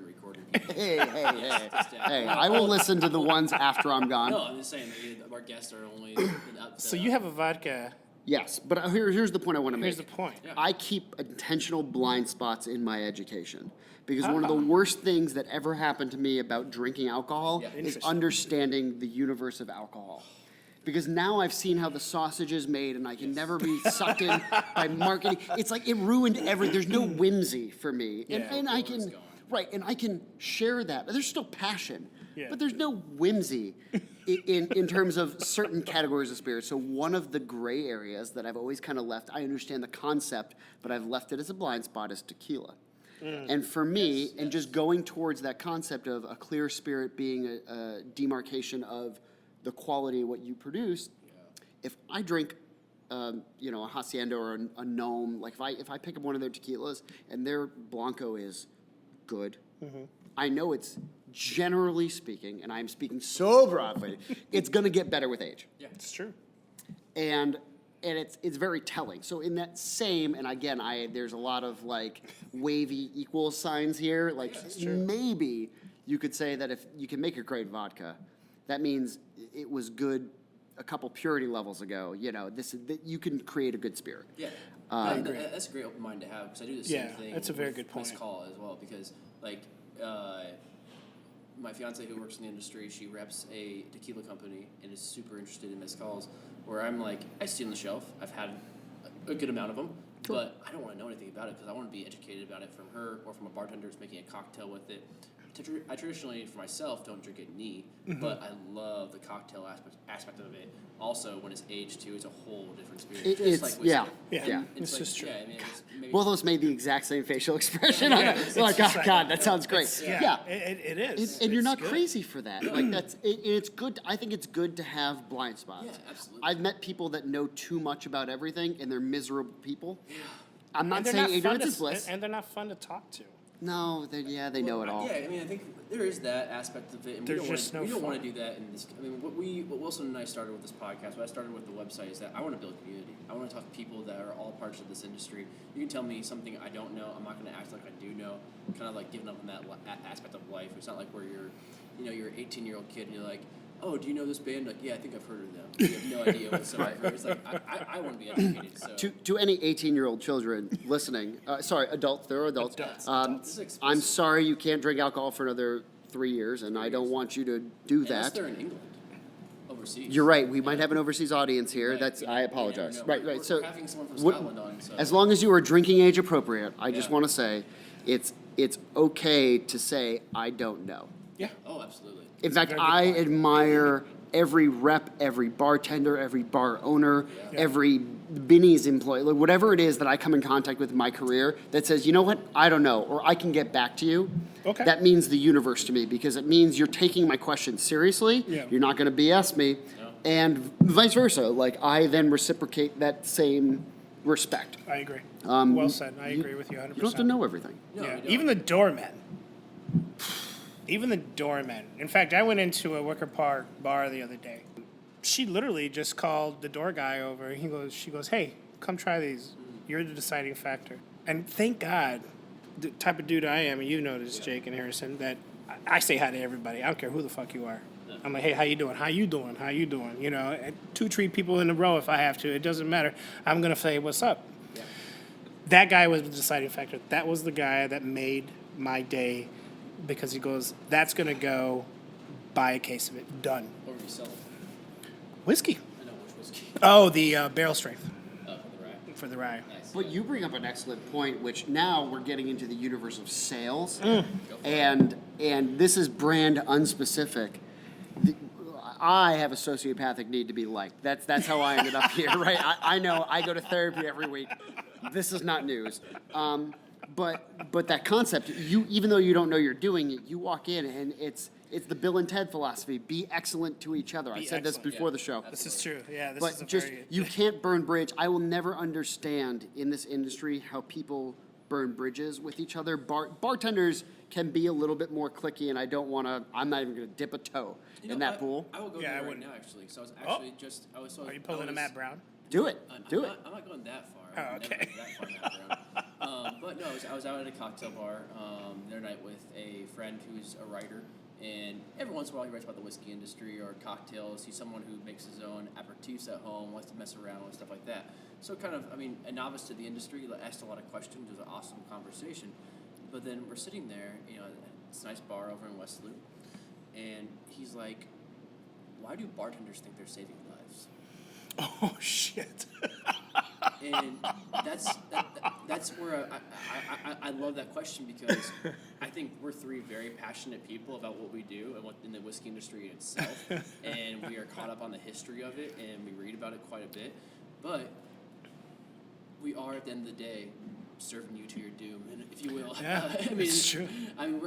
[SPEAKER 1] recording people.
[SPEAKER 4] Hey, I will listen to the ones after I'm gone.
[SPEAKER 1] No, I'm just saying, our guests are only.
[SPEAKER 3] So you have a vodka.
[SPEAKER 4] Yes, but here's the point I want to make.
[SPEAKER 3] Here's the point.
[SPEAKER 1] Yeah.
[SPEAKER 4] I keep intentional blind spots in my education because one of the worst things that ever happened to me about drinking alcohol is
[SPEAKER 3] Interesting.
[SPEAKER 4] understanding the universe of alcohol. Because now I've seen how the sausage is made, and I can never be sucked in by marketing. It's like it ruined everything. There's no whimsy for me, and I can and I can share that. But there's still passion, but there's no whimsy in terms of certain categories of spirits. So one of the gray areas that I've always kind of left, I understand the concept, but I've left it as a blind spot, is tequila. And for me, and just going towards that concept of a clear spirit being a demarcation of the quality of what you produce, if I drink, a hacienda or a gnome, like if I pick up one of their tequilas and their blanco is good, I know it's generally speaking, and I'm speaking so broadly, it's going to get better with age.
[SPEAKER 1] Yeah,
[SPEAKER 3] It's true.
[SPEAKER 4] And it's very telling. So in that same, and again, there's a lot of like wavy equal signs here. Like maybe you could say that if you can make a great vodka, that means it was good a couple purity levels ago, you can create a good spirit.
[SPEAKER 1] Yeah, that's a great open mind to have because I do the same thing.
[SPEAKER 3] That's a very
[SPEAKER 1] with
[SPEAKER 3] good point.
[SPEAKER 1] Mezcal as well because like my fiance who works in the industry, she reps a tequila company and is super interested in mezcals. Where I'm like, I see on the shelf, I've had a good amount of them, but I don't want to know anything about it because I want to be educated about it from her or from a bartender who's making a cocktail with it. I traditionally, for myself, don't drink it neat, but I love the cocktail aspect of it. Also, when it's aged too, it's a whole different experience.
[SPEAKER 4] It's
[SPEAKER 1] like whiskey.
[SPEAKER 3] Yeah.
[SPEAKER 1] It's
[SPEAKER 3] This is true.
[SPEAKER 1] Yeah, I mean, it's maybe
[SPEAKER 4] Both of us made the exact same facial expression. Like, oh God, that sounds great.
[SPEAKER 3] It is.
[SPEAKER 4] And you're
[SPEAKER 3] It's
[SPEAKER 4] not
[SPEAKER 3] good.
[SPEAKER 4] crazy for that. Like it's good. I think it's good to have blind spots.
[SPEAKER 1] Yeah, absolutely.
[SPEAKER 4] I've met people that know too much about everything, and they're miserable people. I'm not
[SPEAKER 3] And they're
[SPEAKER 4] saying
[SPEAKER 3] not fun
[SPEAKER 4] ignorance
[SPEAKER 3] to,
[SPEAKER 4] is bliss.
[SPEAKER 3] and they're not fun to talk to.
[SPEAKER 4] No, they know it all.
[SPEAKER 1] Yeah, I mean, I think there is that aspect of it, and
[SPEAKER 3] There's
[SPEAKER 1] we don't
[SPEAKER 3] just
[SPEAKER 1] want
[SPEAKER 3] no
[SPEAKER 1] to
[SPEAKER 3] fun.
[SPEAKER 1] do that in this. I mean, what Wilson and I started with this podcast, what I started with the website, is that I want to build community. I want to talk to people that are all parts of this industry. You can tell me something I don't know. I'm not going to act like I do know. Kind of like giving up on that aspect of life. It's not like where you're an 18-year-old kid and you're like, oh, do you know this band? Like, yeah, I think I've heard of them. You have no idea whatsoever. It's like I want to be educated. So.
[SPEAKER 4] To any 18-year-old children listening, sorry, adults, they're adults.
[SPEAKER 3] Adults.
[SPEAKER 1] This is
[SPEAKER 4] I'm sorry you can't drink alcohol for another 3 years, and I don't want you to do
[SPEAKER 1] Unless
[SPEAKER 4] that.
[SPEAKER 1] they're in England, overseas.
[SPEAKER 4] You're right. We might have an overseas audience here.
[SPEAKER 1] Right.
[SPEAKER 4] That's. I apologize.
[SPEAKER 1] You never know.
[SPEAKER 4] Right.
[SPEAKER 1] We're
[SPEAKER 4] So,
[SPEAKER 1] having someone from
[SPEAKER 4] what-
[SPEAKER 1] Scotland on. So.
[SPEAKER 4] as long as you are drinking age appropriate, I just
[SPEAKER 1] Yeah.
[SPEAKER 4] want to say, it's okay to say I don't know.
[SPEAKER 3] Yeah.
[SPEAKER 1] Oh, absolutely.
[SPEAKER 4] In fact,
[SPEAKER 3] very good
[SPEAKER 4] I
[SPEAKER 3] point.
[SPEAKER 4] admire every rep, every bartender, every bar owner,
[SPEAKER 3] Yeah.
[SPEAKER 4] every Binny's employee, like whatever it is that I come in contact with in my career that says, you know what, I don't know, or I can get back to you.
[SPEAKER 3] Okay.
[SPEAKER 4] That means the universe to me because it means you're taking my question seriously.
[SPEAKER 3] Yeah.
[SPEAKER 4] You're not going to BS me,
[SPEAKER 1] No.
[SPEAKER 4] and vice versa. Like I then reciprocate that same respect.
[SPEAKER 3] I agree.
[SPEAKER 4] Um,
[SPEAKER 3] Well said. I agree with you 100%.
[SPEAKER 4] You don't have to know everything.
[SPEAKER 1] No,
[SPEAKER 3] Yeah,
[SPEAKER 1] you don't.
[SPEAKER 3] even the doormen. Even the doormen. In fact, I went into a Wicker Park bar the other day. She literally just called the door guy over. She goes, hey, come try these. You're the deciding factor. And thank God, the type of dude I am, and you know this, Jake and Harrison, that I say hi to everybody. I don't care who the fuck you are. I'm like, hey, how you doing? How you doing? How you doing? You know, and 2-3 people in a row if I have to. It doesn't matter. I'm going to say, what's up?
[SPEAKER 1] Yeah.
[SPEAKER 3] That guy was the deciding factor. That was the guy that made my day because he goes, that's going to go, buy a case of it. Done.
[SPEAKER 1] What were you selling?
[SPEAKER 3] Whiskey.
[SPEAKER 1] I know which whiskey.
[SPEAKER 3] Oh, the barrel strength
[SPEAKER 1] Oh, for the rye.
[SPEAKER 3] for the rye.
[SPEAKER 1] Nice.
[SPEAKER 4] But you bring up an excellent point, which now we're getting into the universe of sales,
[SPEAKER 1] Go for it.
[SPEAKER 4] and this is brand unspecific. I have a sociopathic need to be liked. That's how I ended up here, right? I know I go to therapy every week. This is not news. But that concept, even though you don't know you're doing it, you walk in and it's the Bill and Ted philosophy: be excellent to each other. I
[SPEAKER 3] Be
[SPEAKER 4] said this
[SPEAKER 3] excellent.
[SPEAKER 4] before
[SPEAKER 1] Yeah.
[SPEAKER 4] the show.
[SPEAKER 3] This is true. Yeah, this is
[SPEAKER 4] But
[SPEAKER 3] a
[SPEAKER 4] just
[SPEAKER 3] very...
[SPEAKER 4] you can't burn bridge. I will never understand in this industry how people burn bridges with each other. Bartenders can be a little bit more cliquey, and I don't want to. I'm not even going to dip a toe
[SPEAKER 1] You
[SPEAKER 4] in
[SPEAKER 1] know,
[SPEAKER 4] that pool.
[SPEAKER 1] I will go
[SPEAKER 3] Yeah, I
[SPEAKER 1] there right
[SPEAKER 3] wouldn't.
[SPEAKER 1] now, actually. So I was actually just. I was so.
[SPEAKER 3] Are you pulling a Matt Brown?
[SPEAKER 4] Do it. Do it.
[SPEAKER 1] I'm not going that far.
[SPEAKER 3] Oh,
[SPEAKER 1] I would never
[SPEAKER 3] okay.
[SPEAKER 1] go that far, Matt Brown. But no, I was out at a cocktail bar the other night with a friend who's a writer, and every once in a while he writes about the whiskey industry or cocktails. He's someone who makes his own aperitifs at home, likes to mess around with stuff like that. So kind of, I mean, a novice to the industry, asked a lot of questions. It was an awesome conversation. But then we're sitting there, it's a nice bar over in West Loop, and he's like, "Why do bartenders think they're saving lives?"
[SPEAKER 3] Oh, shit.
[SPEAKER 1] And that's where I love that question because I think we're three very passionate people about what we do and what in the whiskey industry itself, and we are caught up on the history of it and we read about it quite a bit, but we are at the end of the day serving you to your doom, and if you will.
[SPEAKER 3] Yeah,
[SPEAKER 1] I mean,
[SPEAKER 3] it's true.
[SPEAKER 1] I mean,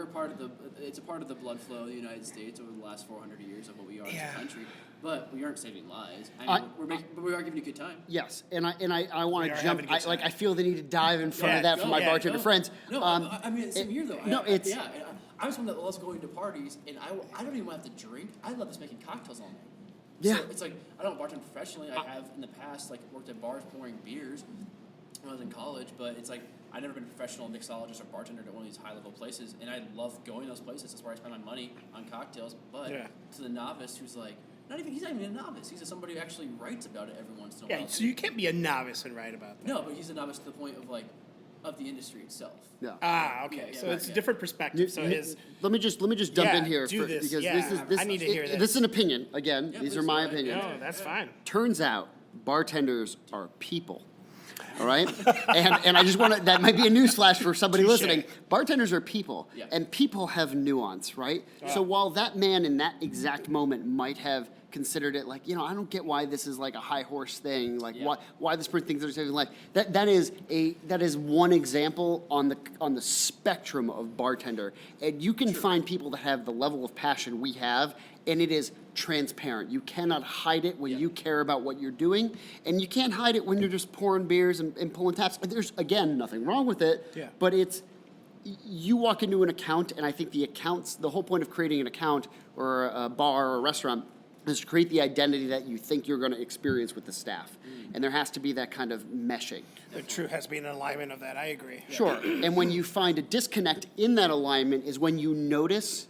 [SPEAKER 1] it's a part of the blood flow of the United States over the last 400 years of what we are as
[SPEAKER 3] Yeah.
[SPEAKER 1] a country. But we aren't saving lives. I mean, but we are giving you a good time.
[SPEAKER 4] Yes, and I want
[SPEAKER 3] We are
[SPEAKER 4] to
[SPEAKER 3] having
[SPEAKER 4] jump.
[SPEAKER 3] a good time.
[SPEAKER 4] I feel the need to dive in front
[SPEAKER 3] Yeah,
[SPEAKER 4] of that for
[SPEAKER 3] no,
[SPEAKER 4] my
[SPEAKER 3] yeah,
[SPEAKER 4] bartender friends.
[SPEAKER 1] No, I mean, same here though.
[SPEAKER 4] No, it's
[SPEAKER 1] yeah. I was one that loves going to parties, and I don't even have to drink. I love just making cocktails all night.
[SPEAKER 4] Yeah.
[SPEAKER 1] So it's like I don't bartend professionally. I have in the past worked at bars pouring beers when I was in college, but it's like I've never been a professional mixologist or bartender at one of these high level places, and I love going to those places. That's where I spend my money on cocktails. But
[SPEAKER 3] Yeah.
[SPEAKER 1] to the novice who's like, he's not even a novice. He's somebody who actually writes about it every once in a while.
[SPEAKER 3] Yeah, so you can't be a novice and write about that.
[SPEAKER 1] No, but he's a novice to the point of the industry itself.
[SPEAKER 4] Yeah.
[SPEAKER 3] Ah, okay.
[SPEAKER 1] Yeah,
[SPEAKER 3] So
[SPEAKER 1] right,
[SPEAKER 3] it's a
[SPEAKER 1] yeah.
[SPEAKER 3] different perspective. So his
[SPEAKER 4] Let me just jump
[SPEAKER 3] Yeah,
[SPEAKER 4] in here
[SPEAKER 3] do this.
[SPEAKER 4] because
[SPEAKER 3] Yeah,
[SPEAKER 4] this
[SPEAKER 3] I need to hear this.
[SPEAKER 4] This is an opinion. Again,
[SPEAKER 1] Yeah,
[SPEAKER 4] these
[SPEAKER 1] please
[SPEAKER 4] are my
[SPEAKER 1] go ahead.
[SPEAKER 4] opinions.
[SPEAKER 3] no, that's fine.
[SPEAKER 4] Turns out bartenders are people. All right? and I just want to, that might be a newsflash for somebody
[SPEAKER 3] Touché.
[SPEAKER 4] listening. Bartenders are people.
[SPEAKER 1] Yeah.
[SPEAKER 4] And people have nuance, right? So while that man in that exact moment might have considered it like, I don't get why this is like a high horse thing, like
[SPEAKER 1] Yeah.
[SPEAKER 4] why this person thinks they're saving life. That is one example on the spectrum of bartender. And you can find people that have the level of passion we have, and it is transparent. You cannot hide it when you care about what you're doing, and you can't hide it when you're just pouring beers and pulling taps. There's, again, nothing wrong with it,
[SPEAKER 3] Yeah.
[SPEAKER 4] but you walk into an account, and I think the whole point of creating an account or a bar or a restaurant is to create the identity that you think you're going to experience with the staff. And there has to be that kind of meshing.
[SPEAKER 3] The true has been an alignment of that. I agree.
[SPEAKER 4] Sure. And when you find a disconnect in that alignment is when you notice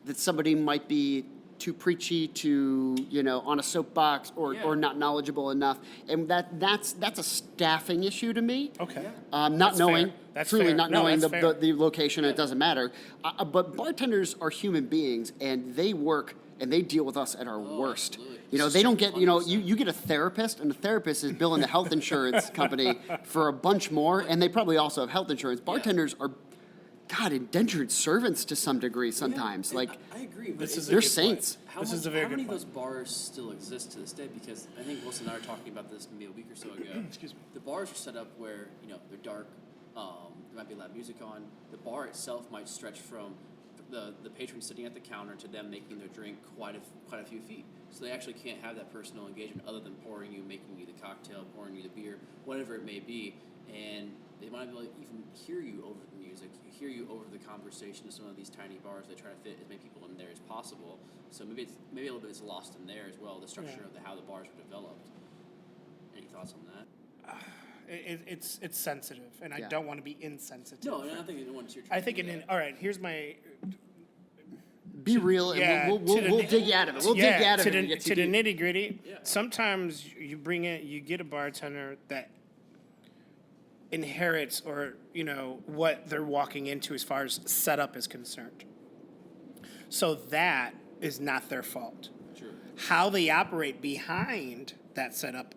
[SPEAKER 4] that somebody might be too preachy, too, on a soapbox or not knowledgeable enough. And that's a staffing issue to me.
[SPEAKER 3] Okay.
[SPEAKER 4] Not
[SPEAKER 3] That's
[SPEAKER 4] knowing,
[SPEAKER 3] fair. That's
[SPEAKER 4] truly
[SPEAKER 3] fair.
[SPEAKER 4] not
[SPEAKER 3] No,
[SPEAKER 4] knowing
[SPEAKER 3] that's fair.
[SPEAKER 4] the location, it doesn't matter. But bartenders are human beings, and they work and they deal with us at our worst.
[SPEAKER 1] absolutely.
[SPEAKER 4] They don't get,
[SPEAKER 1] 100%.
[SPEAKER 4] you get a therapist, and the therapist is billing the health insurance company for a bunch more, and they probably also have health insurance. Bartenders are, God, indentured servants to some degree sometimes.
[SPEAKER 1] Yeah,
[SPEAKER 4] like,
[SPEAKER 1] I agree, but
[SPEAKER 3] This is a
[SPEAKER 4] they're
[SPEAKER 3] good point.
[SPEAKER 4] saints.
[SPEAKER 3] This is a very
[SPEAKER 1] how many
[SPEAKER 3] good
[SPEAKER 1] of
[SPEAKER 3] point.
[SPEAKER 1] those bars still exist to this day? Because I think Wilson and I were talking about this maybe a week or so ago.
[SPEAKER 3] Excuse me.
[SPEAKER 1] The bars are set up where they're dark. There might be loud music on. The bar itself might stretch from the patron sitting at the counter to them making their drink quite a few feet. So they actually can't have that personal engagement other than pouring you, making you the cocktail, pouring you the beer, whatever it may be. And they might be able to even hear you over the music, hear you over the conversation of some of these tiny bars. They try to fit as many people in there as possible. So maybe a little bit is lost in there as well, the structure of how the bars were developed. Any thoughts on that?
[SPEAKER 3] It's sensitive, and I
[SPEAKER 4] Yeah.
[SPEAKER 3] don't want to be insensitive.
[SPEAKER 1] No, and I don't think anyone's here.
[SPEAKER 3] I think all right. Here's my
[SPEAKER 4] Be real, and
[SPEAKER 3] yeah,
[SPEAKER 4] we'll
[SPEAKER 3] to the-
[SPEAKER 4] dig you out of it. We'll dig you out of it. and get
[SPEAKER 3] to the
[SPEAKER 4] deep.
[SPEAKER 3] nitty gritty.
[SPEAKER 1] Yeah.
[SPEAKER 3] Sometimes you get a bartender that inherits or what they're walking into as far as setup is concerned. So that is not their fault.
[SPEAKER 1] Sure.
[SPEAKER 3] How they operate behind that setup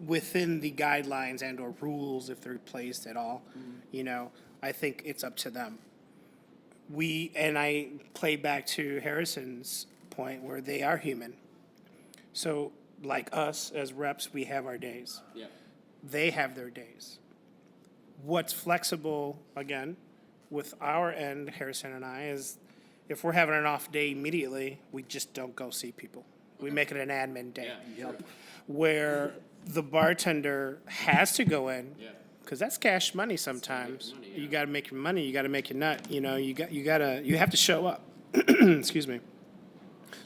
[SPEAKER 3] within the guidelines and or rules, if they're placed at all, I think it's up to them. I play back to Harrison's point where they are human. So like us as reps, we have our days.
[SPEAKER 1] Yeah.
[SPEAKER 3] They have their days. What's flexible, again, with our end, Harrison and I, is if we're having an off day immediately, we just don't go see people. We make it an admin day.
[SPEAKER 1] Yeah. Sure.
[SPEAKER 3] Where the bartender has to go in,
[SPEAKER 1] Yeah.
[SPEAKER 3] because that's cash money sometimes.
[SPEAKER 1] money, yeah.
[SPEAKER 3] You got to make your money. You got to make your nut. You have to show up. Excuse me.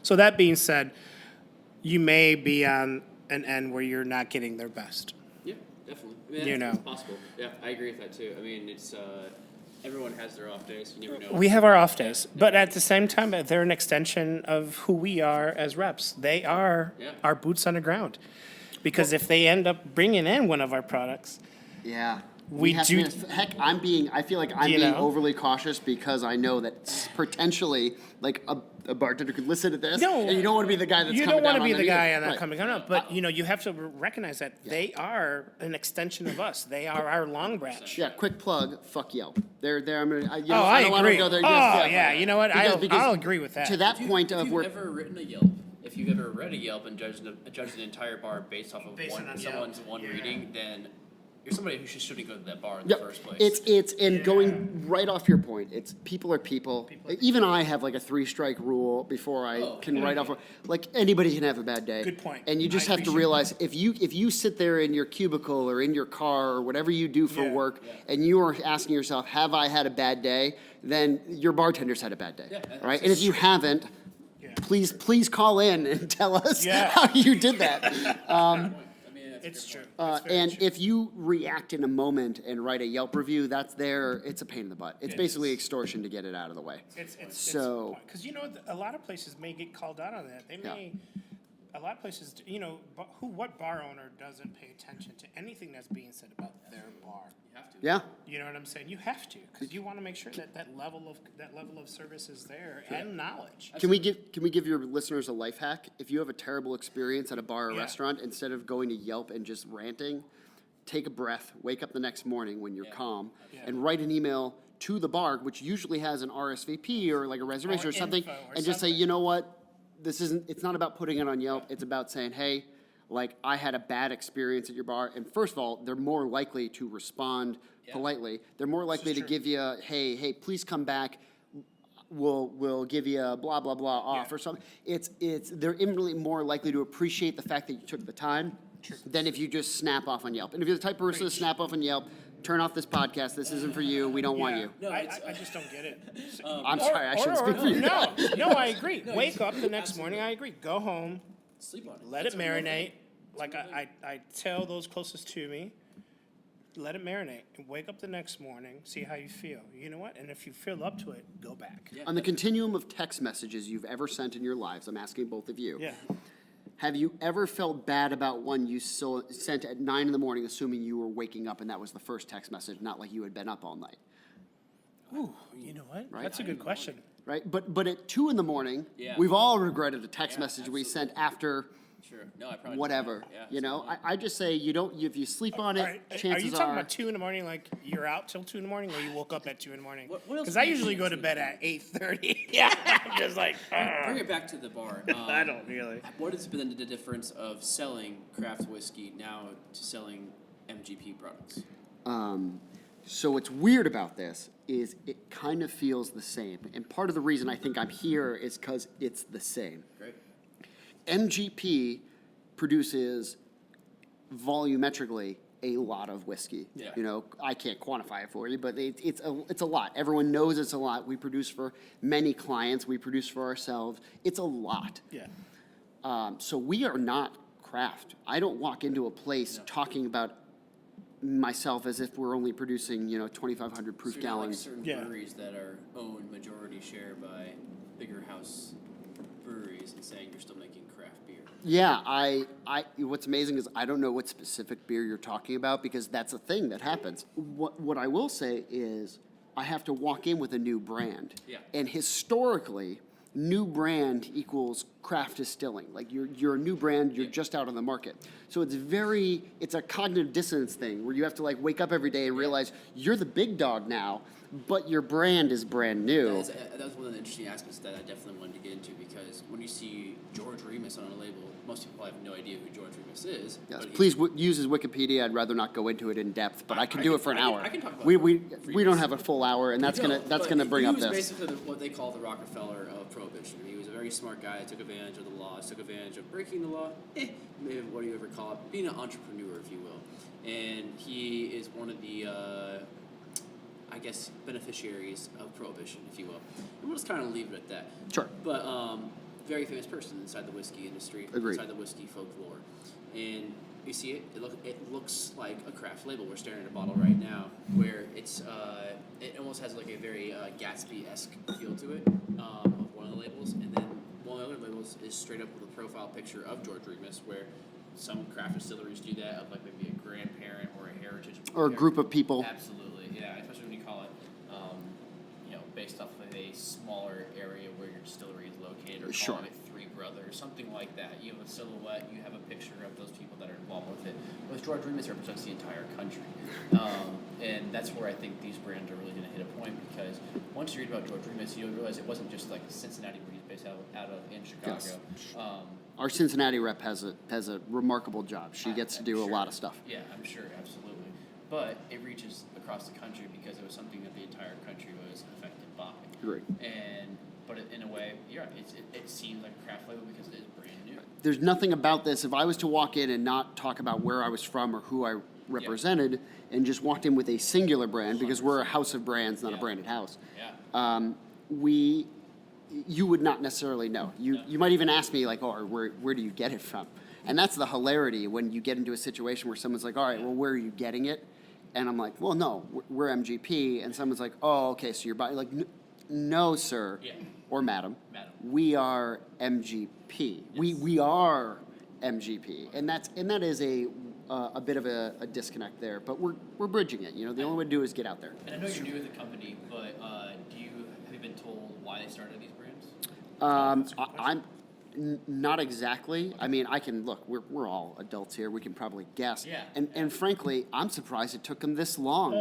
[SPEAKER 3] So that being said, you may be on an end where you're not getting their best.
[SPEAKER 1] Yeah, definitely. I mean,
[SPEAKER 3] You
[SPEAKER 1] it's
[SPEAKER 3] know.
[SPEAKER 1] possible. Yeah, I agree with that too. I mean, it's everyone has their off days. You never know.
[SPEAKER 3] We have our off days, but at the same time, they're an extension of who we are as reps. They are
[SPEAKER 1] Yeah.
[SPEAKER 3] our boots on the ground. Because if they end up bringing in one of our products,
[SPEAKER 4] Yeah.
[SPEAKER 3] We
[SPEAKER 4] have
[SPEAKER 3] do-
[SPEAKER 4] to- heck, I feel like I'm
[SPEAKER 3] You
[SPEAKER 4] being
[SPEAKER 3] know?
[SPEAKER 4] overly cautious because I know that potentially, like, a bartender could listen to this,
[SPEAKER 3] No,
[SPEAKER 4] and you don't want to be the guy that's
[SPEAKER 3] you
[SPEAKER 4] coming
[SPEAKER 3] don't want
[SPEAKER 4] down
[SPEAKER 3] to be
[SPEAKER 4] on
[SPEAKER 3] the
[SPEAKER 4] them
[SPEAKER 3] guy
[SPEAKER 4] either.
[SPEAKER 3] on that
[SPEAKER 4] Right.
[SPEAKER 3] coming up, but you have to recognize that they are an extension of us. They are our long branch.
[SPEAKER 4] Yeah, quick plug, fuck Yelp. They're there, I mean,
[SPEAKER 3] I
[SPEAKER 4] don't want to
[SPEAKER 3] agree.
[SPEAKER 4] go there.
[SPEAKER 3] Oh,
[SPEAKER 4] Yes,
[SPEAKER 3] yeah, you know what? I'll agree with that.
[SPEAKER 4] To that point
[SPEAKER 1] If
[SPEAKER 4] of
[SPEAKER 1] you've
[SPEAKER 4] where,
[SPEAKER 1] ever written a Yelp, if you've ever read a Yelp and judged an entire bar based off of
[SPEAKER 3] Based on
[SPEAKER 1] someone's
[SPEAKER 3] Yelp,
[SPEAKER 1] one
[SPEAKER 3] yeah.
[SPEAKER 1] reading, then you're somebody who shouldn't go to that bar in
[SPEAKER 4] Yep.
[SPEAKER 1] the first place.
[SPEAKER 4] It's going right off your point. It's people are people. Even I have like a 3-strike rule before I can write off. Like anybody can have a bad day.
[SPEAKER 3] Good point.
[SPEAKER 4] And you just
[SPEAKER 3] I
[SPEAKER 4] have to
[SPEAKER 3] appreciate
[SPEAKER 4] realize if you sit there in your cubicle or in your car or whatever you do for
[SPEAKER 3] Yeah.
[SPEAKER 4] work, and you are asking yourself, "Have I had a bad day?" Then your bartender's had a bad day,
[SPEAKER 1] Yeah,
[SPEAKER 4] right? And if you haven't, please call in and tell us
[SPEAKER 3] Yeah.
[SPEAKER 4] how you did that.
[SPEAKER 1] I mean, that's a
[SPEAKER 3] It's
[SPEAKER 1] good
[SPEAKER 3] true.
[SPEAKER 1] point.
[SPEAKER 3] It's very
[SPEAKER 4] And
[SPEAKER 3] true.
[SPEAKER 4] if you react in a moment and write a Yelp review, it's a pain in the butt. It's
[SPEAKER 3] It
[SPEAKER 4] basically
[SPEAKER 3] is.
[SPEAKER 4] extortion to get it out of the way.
[SPEAKER 3] It's
[SPEAKER 4] So-
[SPEAKER 3] because a lot of places may get called out on that. They may a lot of places, what bar owner doesn't pay attention to anything that's being said about their bar?
[SPEAKER 1] You have to.
[SPEAKER 4] Yeah.
[SPEAKER 3] You know what I'm saying? You have to, because you want to make sure that level of service is there and knowledge.
[SPEAKER 4] Can we give your listeners a life hack? If you have a terrible experience at a bar or
[SPEAKER 3] Yeah.
[SPEAKER 4] restaurant, instead of going to Yelp and just ranting, take a breath, wake up the next morning when you're calm, and write an email to the bar, which usually has an RSVP or like a reservation or something,
[SPEAKER 3] info or
[SPEAKER 4] and just say,
[SPEAKER 3] something.
[SPEAKER 4] you know what, it's not about putting it on Yelp. It's about saying, hey, like I had a bad experience at your bar, and first of all, they're more likely to respond politely. They're more likely to
[SPEAKER 3] true.
[SPEAKER 4] give you a, hey, please come back. We'll give you a blah blah blah off
[SPEAKER 3] Yeah.
[SPEAKER 4] or something. They're infinitely more likely to appreciate the fact that you took the time than if you just snap off on Yelp. And if you're the type of person to snap off on Yelp, turn off this podcast. This isn't for you. We don't want you.
[SPEAKER 1] No,
[SPEAKER 3] I
[SPEAKER 1] it's-
[SPEAKER 3] just don't get it.
[SPEAKER 4] I'm sorry, I shouldn't speak for you.
[SPEAKER 3] No, I agree.
[SPEAKER 1] No,
[SPEAKER 3] Wake
[SPEAKER 1] you-
[SPEAKER 3] up the next morning. I agree. Go home.
[SPEAKER 1] Sleep on it.
[SPEAKER 3] Let
[SPEAKER 1] That's
[SPEAKER 3] it
[SPEAKER 1] what I'm
[SPEAKER 3] marinate.
[SPEAKER 1] looking-
[SPEAKER 3] Like I tell those closest to me, let it marinate and wake up the next morning, see how you feel. You know what? And if you feel up to it, go back.
[SPEAKER 1] Yeah.
[SPEAKER 4] On the continuum of text messages you've ever sent in your lives, I'm asking both of you.
[SPEAKER 3] Yeah.
[SPEAKER 4] Have you ever felt bad about one you sent at 9 in the morning, assuming you were waking up and that was the first text message, not like you had been up all night?
[SPEAKER 3] Ooh, you know what?
[SPEAKER 4] Right.
[SPEAKER 3] That's a good question.
[SPEAKER 4] Right? But at 2 in the morning,
[SPEAKER 1] Yeah.
[SPEAKER 4] we've all regretted a text
[SPEAKER 1] Yeah,
[SPEAKER 4] message we
[SPEAKER 1] absolutely.
[SPEAKER 4] sent after
[SPEAKER 1] Sure. No, I probably.
[SPEAKER 4] whatever.
[SPEAKER 1] Yeah.
[SPEAKER 4] You know,
[SPEAKER 1] absolutely.
[SPEAKER 4] I just say if you sleep on it,
[SPEAKER 3] All right, are
[SPEAKER 4] chances
[SPEAKER 3] you talking
[SPEAKER 4] are.
[SPEAKER 3] about 2 in the morning, like you're out till 2 in the morning, or you woke up at 2 in the morning?
[SPEAKER 1] What else
[SPEAKER 3] Because
[SPEAKER 1] do
[SPEAKER 3] I
[SPEAKER 1] you
[SPEAKER 3] usually
[SPEAKER 1] do
[SPEAKER 3] go
[SPEAKER 1] at
[SPEAKER 3] to
[SPEAKER 1] 2
[SPEAKER 3] bed at 8:30. Yeah, I'm just like,
[SPEAKER 1] Bring it back to the bar.
[SPEAKER 3] I don't really.
[SPEAKER 1] What has been the difference of selling craft whiskey now to selling MGP products?
[SPEAKER 4] So what's weird about this is it kind of feels the same. And part of the reason I think I'm here is because it's the same.
[SPEAKER 1] Great.
[SPEAKER 4] MGP produces volumetrically a lot of whiskey.
[SPEAKER 1] Yeah.
[SPEAKER 4] You know, I can't quantify it for you, but it's a lot. Everyone knows it's a lot. We produce for many clients. We produce for ourselves. It's a lot.
[SPEAKER 3] Yeah.
[SPEAKER 4] So we are not craft. I don't walk into a place talking about myself as if we're only producing, 2,500 proof
[SPEAKER 1] So you're not like
[SPEAKER 4] gallons.
[SPEAKER 1] certain
[SPEAKER 3] Yeah.
[SPEAKER 1] breweries that are owned majority share by bigger house breweries and saying you're still making craft beer.
[SPEAKER 4] Yeah, what's amazing is I don't know what specific beer you're talking about because that's a thing that happens. What I will say is I have to walk in with a new brand.
[SPEAKER 1] Yeah.
[SPEAKER 4] And historically, new brand equals craft distilling. Like you're a new brand, you're just out on the market. So it's a cognitive dissonance thing where you have to like wake up every day and realize you're the big dog now, but your brand is brand new.
[SPEAKER 1] That was one of the interesting aspects that I definitely wanted to get into because when you see George Remus on a label, most people have no idea who George Remus is.
[SPEAKER 4] Yes,
[SPEAKER 1] but
[SPEAKER 4] please use his Wikipedia. I'd rather not go into it in depth, but I can do it for an hour.
[SPEAKER 1] I can talk about
[SPEAKER 4] we
[SPEAKER 1] Remus.
[SPEAKER 4] don't have a full hour, and that's
[SPEAKER 1] No,
[SPEAKER 4] gonna bring up
[SPEAKER 1] He was
[SPEAKER 4] this.
[SPEAKER 1] basically what they call the Rockefeller of Prohibition. He was a very smart guy, took advantage of the laws, took advantage of breaking the law, maybe what do you ever call it, being an entrepreneur, if you will. And he is one of the, beneficiaries of Prohibition, if you will. And we'll just kind of leave it at that.
[SPEAKER 4] Sure.
[SPEAKER 1] But very famous person inside the whiskey industry,
[SPEAKER 4] Agreed.
[SPEAKER 1] inside the whiskey folklore. And you see it, it looks like a craft label. We're staring at a bottle right now where it almost has like a very Gatsby-esque feel to it of one of the labels. And then one of the other labels is straight up with a profile picture of George Remus where some craft distilleries do that of like maybe a grandparent or a heritage.
[SPEAKER 4] Or a group of people.
[SPEAKER 1] Absolutely, yeah. Especially when you call it, based off of a smaller area where your distillery is located, or
[SPEAKER 4] Sure.
[SPEAKER 1] calling it Three Brothers, something like that. You have a silhouette, you have a picture of those people that are involved with it. With George Remus represents the entire country, and that's where I think these brands are really going to hit a point because once you read about George Remus, you'll realize it wasn't just like Cincinnati, where he's based out of in Chicago.
[SPEAKER 4] Yes. Our Cincinnati rep has a remarkable job. She gets to
[SPEAKER 1] I'm
[SPEAKER 4] do a
[SPEAKER 1] sure.
[SPEAKER 4] lot of stuff.
[SPEAKER 1] Yeah, I'm sure, absolutely. But it reaches across the country because it was something that the entire country was affected by.
[SPEAKER 4] Agreed.
[SPEAKER 1] But in a way, yeah, it seems like a craft label because it is brand new.
[SPEAKER 4] There's nothing about this. If I was to walk in and not talk about where I was from or who I represented, and just walked in with a singular brand, because we're a house of brands, not a
[SPEAKER 1] Yeah.
[SPEAKER 4] branded house,
[SPEAKER 1] Yeah.
[SPEAKER 4] you would not necessarily know. You might even ask me like, oh, where do you get it from? And that's the hilarity when you get into a situation where someone's like, all right, well, where are you getting it? And I'm like, well, no, we're MGP. And someone's like, oh, okay, so you're buying, like, No, sir.
[SPEAKER 1] Yeah.
[SPEAKER 4] Or madam.
[SPEAKER 1] Madam.
[SPEAKER 4] We are MGP. We are MGP, and that is a bit of a disconnect there. But we're bridging it. You know, the only way to do it is get out there.
[SPEAKER 1] And I know you're new with the company, but have you been told why they started these brands?
[SPEAKER 4] I'm not exactly. I mean, I can look. We're all adults here. We can probably guess.
[SPEAKER 1] Yeah.
[SPEAKER 4] And frankly, I'm surprised it took them this long.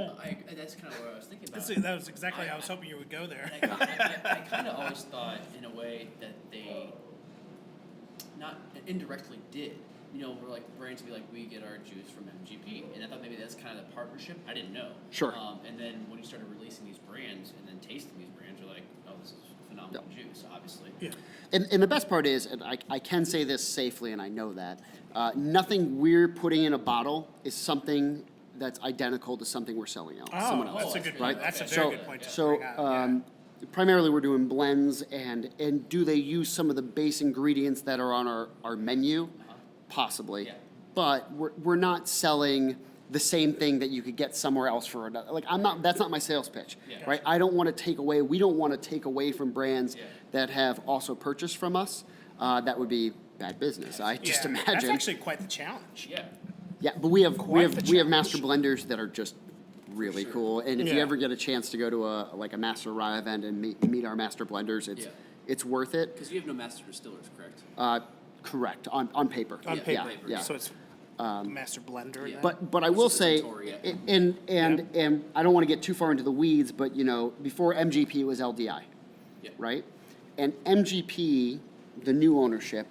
[SPEAKER 1] That's kind of what I was thinking about.
[SPEAKER 3] That was exactly I was hoping you would go there.
[SPEAKER 1] I kind of always thought, in a way, that they not indirectly did. You know, we're like brands would be like, we get our juice from MGP, and I thought maybe that's kind of the partnership. I didn't know.
[SPEAKER 4] Sure.
[SPEAKER 1] And then when you started releasing these brands and then tasting these brands, you're like, oh, this is phenomenal juice, obviously.
[SPEAKER 3] Yeah.
[SPEAKER 4] And the best part is, and I can say this safely, and I know that, nothing we're putting in a bottle is something that's identical to something we're selling out. someone else.
[SPEAKER 3] That's a good
[SPEAKER 1] Right?
[SPEAKER 3] point. That's a
[SPEAKER 4] So-
[SPEAKER 3] very good point to
[SPEAKER 4] So,
[SPEAKER 3] bring up.
[SPEAKER 4] primarily we're doing blends, and do they use some of the base ingredients that are on our menu? Possibly.
[SPEAKER 1] Yeah.
[SPEAKER 4] But we're not selling the same thing that you could get somewhere else for another. Like, that's not my sales pitch,
[SPEAKER 1] Yeah.
[SPEAKER 4] right? I don't want to take away, we don't want to take away from brands
[SPEAKER 1] Yeah.
[SPEAKER 4] that have also purchased from us. That would be bad business, I just
[SPEAKER 3] Yeah,
[SPEAKER 4] imagine.
[SPEAKER 3] That's actually quite the challenge.
[SPEAKER 1] Yeah.
[SPEAKER 4] Yeah, but we have
[SPEAKER 3] the
[SPEAKER 4] master blenders that are just really cool. And if you
[SPEAKER 3] Yeah.
[SPEAKER 4] ever get a chance to go to a master rye event and meet our master blenders, it's worth it.
[SPEAKER 1] Because you have no master distillers, correct?
[SPEAKER 4] Correct, on paper.
[SPEAKER 3] On
[SPEAKER 1] Yeah,
[SPEAKER 3] paper.
[SPEAKER 4] Yeah.
[SPEAKER 3] So it's master blender.
[SPEAKER 1] Yeah.
[SPEAKER 3] then?
[SPEAKER 4] But I will
[SPEAKER 1] It's a
[SPEAKER 4] say,
[SPEAKER 1] Centauri,
[SPEAKER 4] and I don't want to get too far into the weeds, but you know, before MGP was LDI,
[SPEAKER 1] Yeah.
[SPEAKER 4] right? And MGP, the new ownership,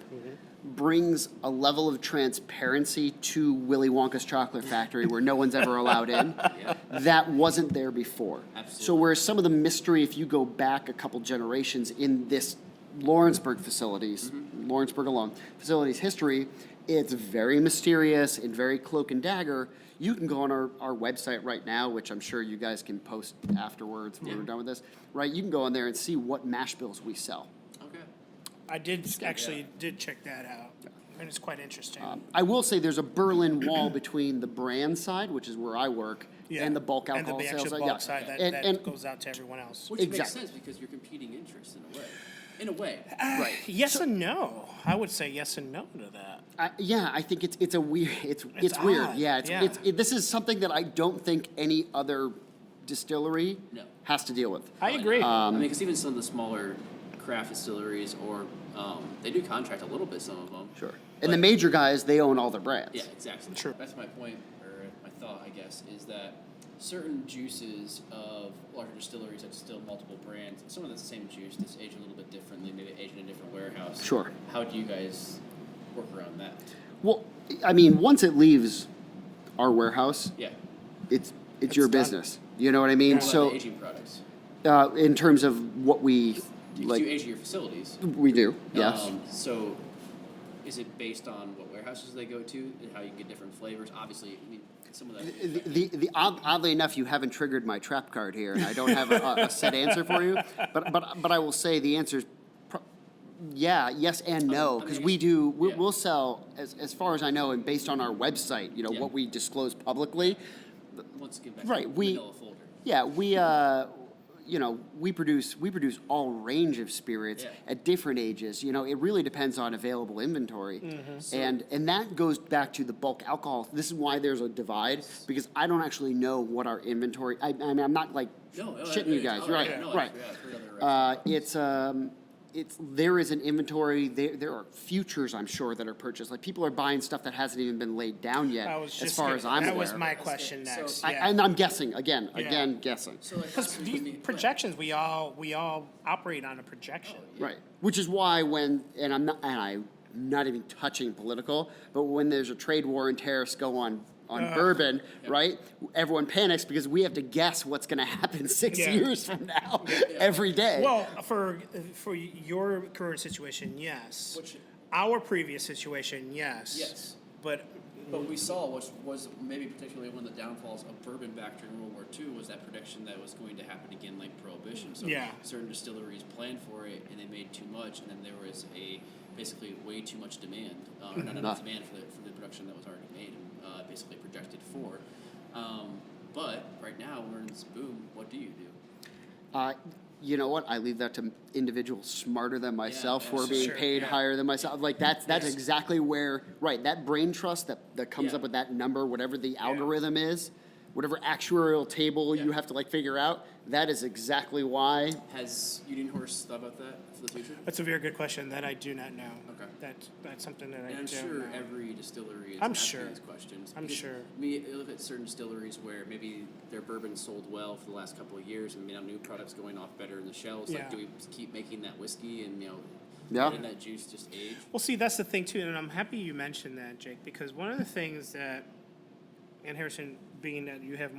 [SPEAKER 4] brings a level of transparency to Willy Wonka's chocolate factory where no one's ever allowed in.
[SPEAKER 1] Yeah.
[SPEAKER 4] That wasn't there before.
[SPEAKER 1] Absolutely.
[SPEAKER 4] So whereas some of the mystery, if you go back a couple generations in this Lawrenceburg facilities, Lawrenceburg alone, facilities history, it's very mysterious and very cloak and dagger. You can go on our website right now, which I'm sure you guys can post afterwards when we're done with this, right? You can go on there and see what mash bills we sell.
[SPEAKER 1] Okay.
[SPEAKER 3] I did check that out, and it's quite interesting.
[SPEAKER 4] I will say there's a Berlin Wall between the brand side, which is where I work,
[SPEAKER 3] Yeah.
[SPEAKER 4] and the bulk
[SPEAKER 3] and
[SPEAKER 4] alcohol
[SPEAKER 3] the
[SPEAKER 4] sales
[SPEAKER 3] actual
[SPEAKER 4] side.
[SPEAKER 3] bulk
[SPEAKER 4] Yeah.
[SPEAKER 3] side that,
[SPEAKER 4] And-
[SPEAKER 3] that
[SPEAKER 4] and-
[SPEAKER 3] goes out to everyone else.
[SPEAKER 1] Which makes
[SPEAKER 4] Exactly.
[SPEAKER 1] sense because you're competing interests in a way. In a way.
[SPEAKER 4] Right.
[SPEAKER 3] Yes and no. I would say yes and no to that.
[SPEAKER 4] Yeah, I think it's a weird, it's
[SPEAKER 3] It's
[SPEAKER 4] weird.
[SPEAKER 3] odd,
[SPEAKER 4] Yeah,
[SPEAKER 3] yeah.
[SPEAKER 4] this is something that I don't think any other distillery
[SPEAKER 1] No.
[SPEAKER 4] has to deal with.
[SPEAKER 3] I agree.
[SPEAKER 1] I mean, because even some of the smaller craft distilleries, or they do contract a little bit, some of them.
[SPEAKER 4] Sure. And the major guys, they own all their brands.
[SPEAKER 1] Yeah, exactly.
[SPEAKER 3] True.
[SPEAKER 1] That's my point, or my thought, I guess, is that certain juices of larger distilleries that distill multiple brands, some of that's the same juice, that's aged a little bit differently, maybe aged in a different warehouse.
[SPEAKER 4] Sure.
[SPEAKER 1] How do you guys work around that?
[SPEAKER 4] Well, I mean, once it leaves our warehouse,
[SPEAKER 1] Yeah.
[SPEAKER 4] it's your
[SPEAKER 3] done.
[SPEAKER 4] business. You know what I mean?
[SPEAKER 1] What about
[SPEAKER 4] So,
[SPEAKER 1] the aging products?
[SPEAKER 4] in terms of what we
[SPEAKER 1] Do
[SPEAKER 4] like,
[SPEAKER 1] you age at your facilities?
[SPEAKER 4] we do. Yes.
[SPEAKER 1] So, is it based on what warehouses they go to, and how you can get different flavors? Obviously, I mean, some of that.
[SPEAKER 4] Oddly enough, you haven't triggered my trap card here, and I don't have a set answer for you. But I will say the answer is, yes and no, because
[SPEAKER 1] Yeah.
[SPEAKER 4] we'll sell as far as I know, and based on our website, you know,
[SPEAKER 1] Yeah.
[SPEAKER 4] what we disclose publicly.
[SPEAKER 1] Let's get back
[SPEAKER 4] Right,
[SPEAKER 1] to the
[SPEAKER 4] we-
[SPEAKER 1] vanilla folder.
[SPEAKER 4] Yeah, you know, we produce all range of spirits
[SPEAKER 1] Yeah.
[SPEAKER 4] at different ages. You know, it really depends on available inventory,
[SPEAKER 1] Mm-hmm.
[SPEAKER 4] and that goes back to the bulk alcohol. This is why there's a divide, because I don't actually know what our inventory. I mean, I'm not like shitting you guys, right? Right. There is an inventory. There are futures, I'm sure, that are purchased. Like, people are buying stuff that hasn't even been laid down yet,
[SPEAKER 3] I was
[SPEAKER 4] as
[SPEAKER 3] just
[SPEAKER 4] far
[SPEAKER 3] gonna-
[SPEAKER 4] as I'm
[SPEAKER 3] that
[SPEAKER 4] aware.
[SPEAKER 3] was my question
[SPEAKER 1] So-
[SPEAKER 3] next.
[SPEAKER 4] And I'm guessing again, guessing.
[SPEAKER 1] So like,
[SPEAKER 3] Because projections, we all operate on a projection.
[SPEAKER 4] Right. Which is why I'm not even touching political, but when there's a trade war and tariffs go on bourbon, right? Everyone panics because we have to guess what's going to happen 6
[SPEAKER 3] Yeah.
[SPEAKER 4] years from now every day.
[SPEAKER 3] Well, for your current situation, yes.
[SPEAKER 1] Which-
[SPEAKER 3] Our previous situation, yes.
[SPEAKER 1] Yes.
[SPEAKER 3] But
[SPEAKER 1] But we saw, which was maybe particularly one of the downfalls of bourbon back during World War II, was that prediction that was going to happen again like Prohibition. So
[SPEAKER 3] Yeah.
[SPEAKER 1] certain distilleries planned for it and they made too much, and then there was basically way too much demand, or not enough demand for the production that was already made and basically projected for. But right now we're in this boom. What do you do?
[SPEAKER 4] You know what? I leave that to individuals smarter than myself who are being
[SPEAKER 3] Sure,
[SPEAKER 4] paid
[SPEAKER 3] yeah.
[SPEAKER 4] higher than myself. Like that's
[SPEAKER 3] Yes.
[SPEAKER 4] exactly where that brain trust that comes
[SPEAKER 1] Yeah.
[SPEAKER 4] up with that number, whatever the algorithm is, whatever actuarial table you have to like figure out. That is exactly why.
[SPEAKER 1] Has Union Horse thought about that for the future?
[SPEAKER 3] That's a very good question that I do not know.
[SPEAKER 1] Okay.
[SPEAKER 3] That's something that I
[SPEAKER 1] And I'm
[SPEAKER 3] don't
[SPEAKER 1] sure
[SPEAKER 3] know.
[SPEAKER 1] every distillery is
[SPEAKER 3] I'm
[SPEAKER 1] asking
[SPEAKER 3] sure.
[SPEAKER 1] these questions.
[SPEAKER 3] I'm
[SPEAKER 1] Because
[SPEAKER 3] sure.
[SPEAKER 1] We look at certain distilleries where maybe their bourbon sold well for the last couple of years, and now new products going off better in the shelves.
[SPEAKER 3] Yeah.
[SPEAKER 1] Like, do we keep making that whiskey and
[SPEAKER 4] Yeah.
[SPEAKER 1] letting that juice just age?
[SPEAKER 3] Well, see, that's the thing too, and I'm happy you mentioned that, Jake, because one of the things that, and Harrison, being that you have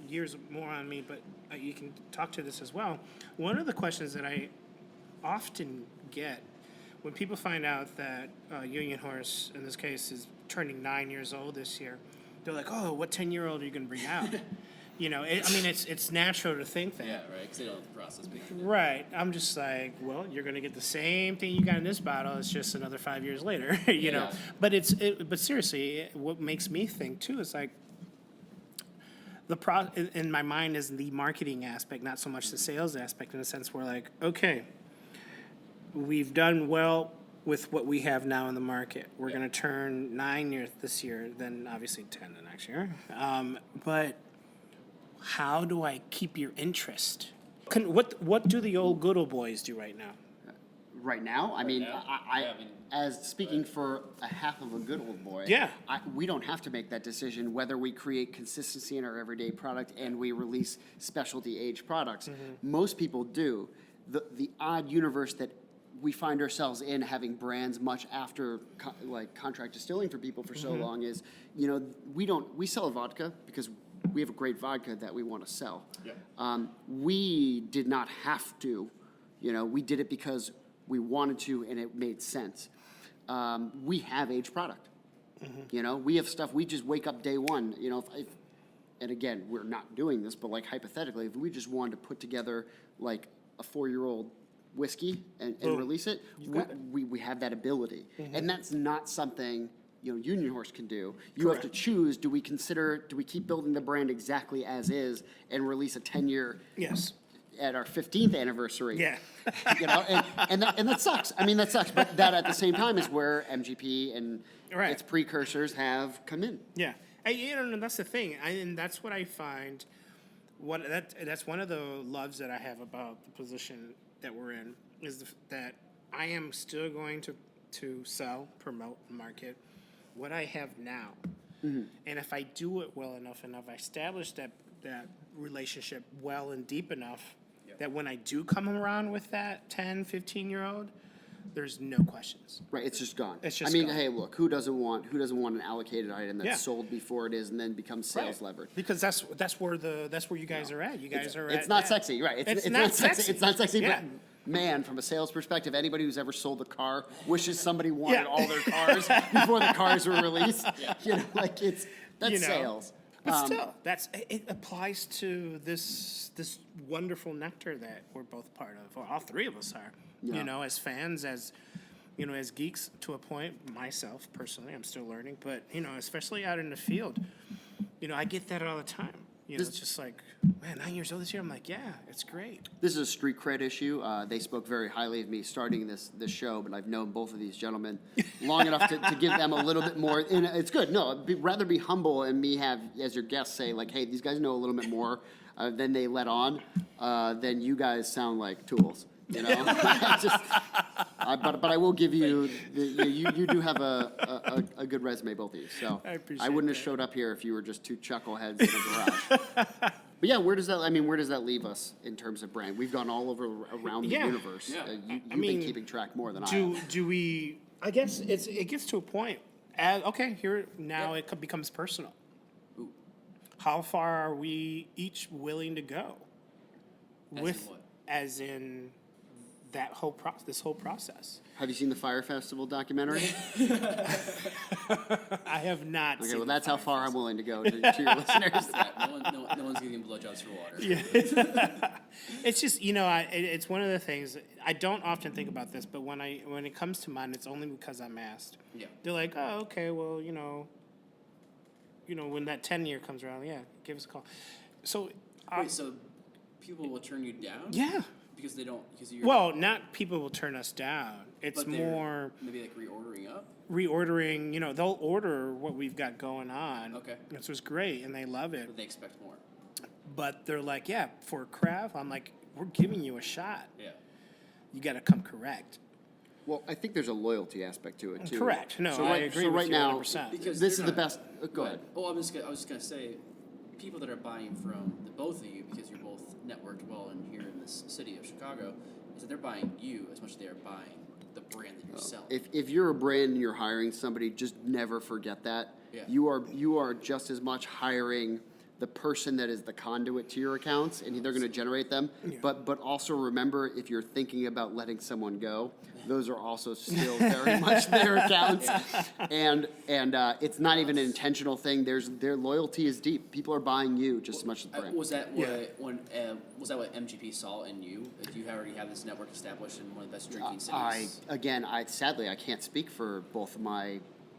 [SPEAKER 3] years more on me, but you can talk to this as well. One of the questions that I often get when people find out that Union Horse, in this case, is turning 9 years old this year, they're like, "Oh, what 10-year-old are you going to bring out?" It's natural to think that.
[SPEAKER 1] Yeah, right. Because they don't have the process behind it.
[SPEAKER 3] Right. I'm just like, well, you're going to get the same thing you got in this bottle. It's just another 5 years later, you know.
[SPEAKER 1] Yeah.
[SPEAKER 3] But seriously, what makes me think too is like in my mind is the marketing aspect, not so much the sales aspect. In a sense, we're like, okay, we've done well with what we have now in the market. We're going to turn 9 years this year, then obviously 10 the next year. But how do I keep your interest? What do the old good old boys do right now?
[SPEAKER 4] Right now, I mean,
[SPEAKER 1] now?
[SPEAKER 4] I
[SPEAKER 1] Yeah, I mean,
[SPEAKER 4] as speaking for a half of a good old boy,
[SPEAKER 3] Yeah.
[SPEAKER 4] we don't have to make that decision whether we create consistency in our everyday product and we release specialty aged products.
[SPEAKER 3] Mm-hmm.
[SPEAKER 4] Most people do. The odd universe that we find ourselves in, having brands much after contract distilling for people for so long, is we sell a vodka because we have a great vodka that we want to sell.
[SPEAKER 1] Yeah.
[SPEAKER 4] We did not have to, we did it because we wanted to and it made sense. We have aged product. We have stuff, we just wake up day one, and again, we're not doing this, but like hypothetically, if we just wanted to put together like a 4-year-old whiskey and release it, we have that ability. And that's not something Union Horse can do. You have to choose, do we keep building the brand exactly as is and release a 10-year
[SPEAKER 3] Yes.
[SPEAKER 4] at our 15th anniversary?
[SPEAKER 3] Yeah.
[SPEAKER 4] and that sucks. I mean, that sucks. But that at the same time is where MGP and
[SPEAKER 3] Right.
[SPEAKER 4] its precursors have come in.
[SPEAKER 3] Yeah. And that's the thing. And that's what I find. That's one of the loves that I have about the position that we're in is that I am still going to sell, promote, market what I have now. And if I do it well enough and if I establish that relationship well and deep enough that when I do come around with that 10, 15-year-old, there's no questions.
[SPEAKER 4] Right, it's just gone.
[SPEAKER 3] It's just
[SPEAKER 4] I mean,
[SPEAKER 3] gone.
[SPEAKER 4] hey, look, who doesn't want an allocated item that's
[SPEAKER 3] Yeah.
[SPEAKER 4] sold before it is and then becomes sales levered?
[SPEAKER 3] Because that's where you guys are at. You guys are
[SPEAKER 4] It's
[SPEAKER 3] at
[SPEAKER 4] not
[SPEAKER 3] that.
[SPEAKER 4] sexy, right?
[SPEAKER 3] It's not sexy.
[SPEAKER 4] It's not sexy,
[SPEAKER 3] Yeah.
[SPEAKER 4] but man, from a sales perspective, anybody who's ever sold a car wishes somebody wanted
[SPEAKER 3] Yeah.
[SPEAKER 4] all their cars before the cars were released. That's sales.
[SPEAKER 3] But still, it applies to this wonderful nectar that we're both part of, or all three of us are.
[SPEAKER 4] Yeah.
[SPEAKER 3] As fans, as as geeks to a point. Myself personally, I'm still learning, but especially out in the field, I get that all the time. It's just like, man, 9 years old this year. I'm like, yeah, it's great.
[SPEAKER 4] This is a street cred issue. They spoke very highly of me starting this show, but I've known both of these gentlemen long enough to give them a little bit more. And it's good. No, rather be humble and me have, as your guests, say, like, hey, these guys know a little bit more than they let on. Then you guys sound like tools. But I will give you, you do have a good resume, both of you. So
[SPEAKER 3] I appreciate
[SPEAKER 4] wouldn't have
[SPEAKER 3] that.
[SPEAKER 4] showed up here if you were just two chuckleheads in a garage. But yeah, where does that leave us in terms of brand? We've gone all over around the
[SPEAKER 3] Yeah.
[SPEAKER 4] universe.
[SPEAKER 1] Yeah.
[SPEAKER 4] You've been keeping track more than I have.
[SPEAKER 3] Do we? I guess it gets to a point. It becomes personal.
[SPEAKER 1] Ooh.
[SPEAKER 3] How far are we each willing to go?
[SPEAKER 1] As in what?
[SPEAKER 3] As in that this whole process.
[SPEAKER 4] Have you seen the Fire Festival documentary?
[SPEAKER 3] I have not.
[SPEAKER 4] Okay,
[SPEAKER 3] seen
[SPEAKER 4] well,
[SPEAKER 3] the
[SPEAKER 4] that's how
[SPEAKER 3] Fire
[SPEAKER 4] far I'm willing to go to your listeners.
[SPEAKER 1] No one's giving blowjobs for water.
[SPEAKER 3] It's just it's one of the things I don't often think about this, but when it comes to mine, it's only because I'm asked.
[SPEAKER 1] Yeah.
[SPEAKER 3] They're like, oh, okay, well, when that 10-year comes around, yeah, give us a call. So
[SPEAKER 1] Wait, so people will turn you down?
[SPEAKER 3] Yeah.
[SPEAKER 1] Because they don't, because you're.
[SPEAKER 3] Well, not people will turn us down. It's
[SPEAKER 1] but they're
[SPEAKER 3] more
[SPEAKER 1] maybe like reordering up?
[SPEAKER 3] reordering. You know, they'll order what we've got going on.
[SPEAKER 1] Okay.
[SPEAKER 3] Which was great, and they love it.
[SPEAKER 1] But they expect more.
[SPEAKER 3] But they're like, yeah, for craft, I'm like, we're giving you a shot.
[SPEAKER 1] Yeah.
[SPEAKER 3] You got to come correct.
[SPEAKER 4] Well, I think there's a loyalty aspect to it too.
[SPEAKER 3] Correct. No,
[SPEAKER 4] So
[SPEAKER 3] I
[SPEAKER 4] right,
[SPEAKER 3] agree
[SPEAKER 4] so
[SPEAKER 3] with
[SPEAKER 4] right
[SPEAKER 3] you
[SPEAKER 4] now,
[SPEAKER 3] 100%.
[SPEAKER 1] Because
[SPEAKER 4] this is
[SPEAKER 1] they're
[SPEAKER 4] the
[SPEAKER 1] not-
[SPEAKER 4] best. Go ahead.
[SPEAKER 1] Oh, I was just gonna say, people that are buying from the both of you, because you're both networked well in here in this city of Chicago, is that they're buying you as much as they are buying the brand that you're selling.
[SPEAKER 4] If you're a brand and you're hiring somebody, just never forget that.
[SPEAKER 1] Yeah.
[SPEAKER 4] You are just as much hiring the person that is the conduit to your accounts, and they're going to generate them.
[SPEAKER 3] Yeah.
[SPEAKER 4] But also remember, if you're thinking about letting someone go, those are also still very much their accounts, and it's not even an intentional thing. Their loyalty is deep. People are buying you just as much as the brand.
[SPEAKER 1] Was that
[SPEAKER 3] Yeah.
[SPEAKER 1] was that what MGP saw in you? That you already have this network established in one of the best drinking
[SPEAKER 4] I
[SPEAKER 1] cities?
[SPEAKER 4] sadly I can't speak for both of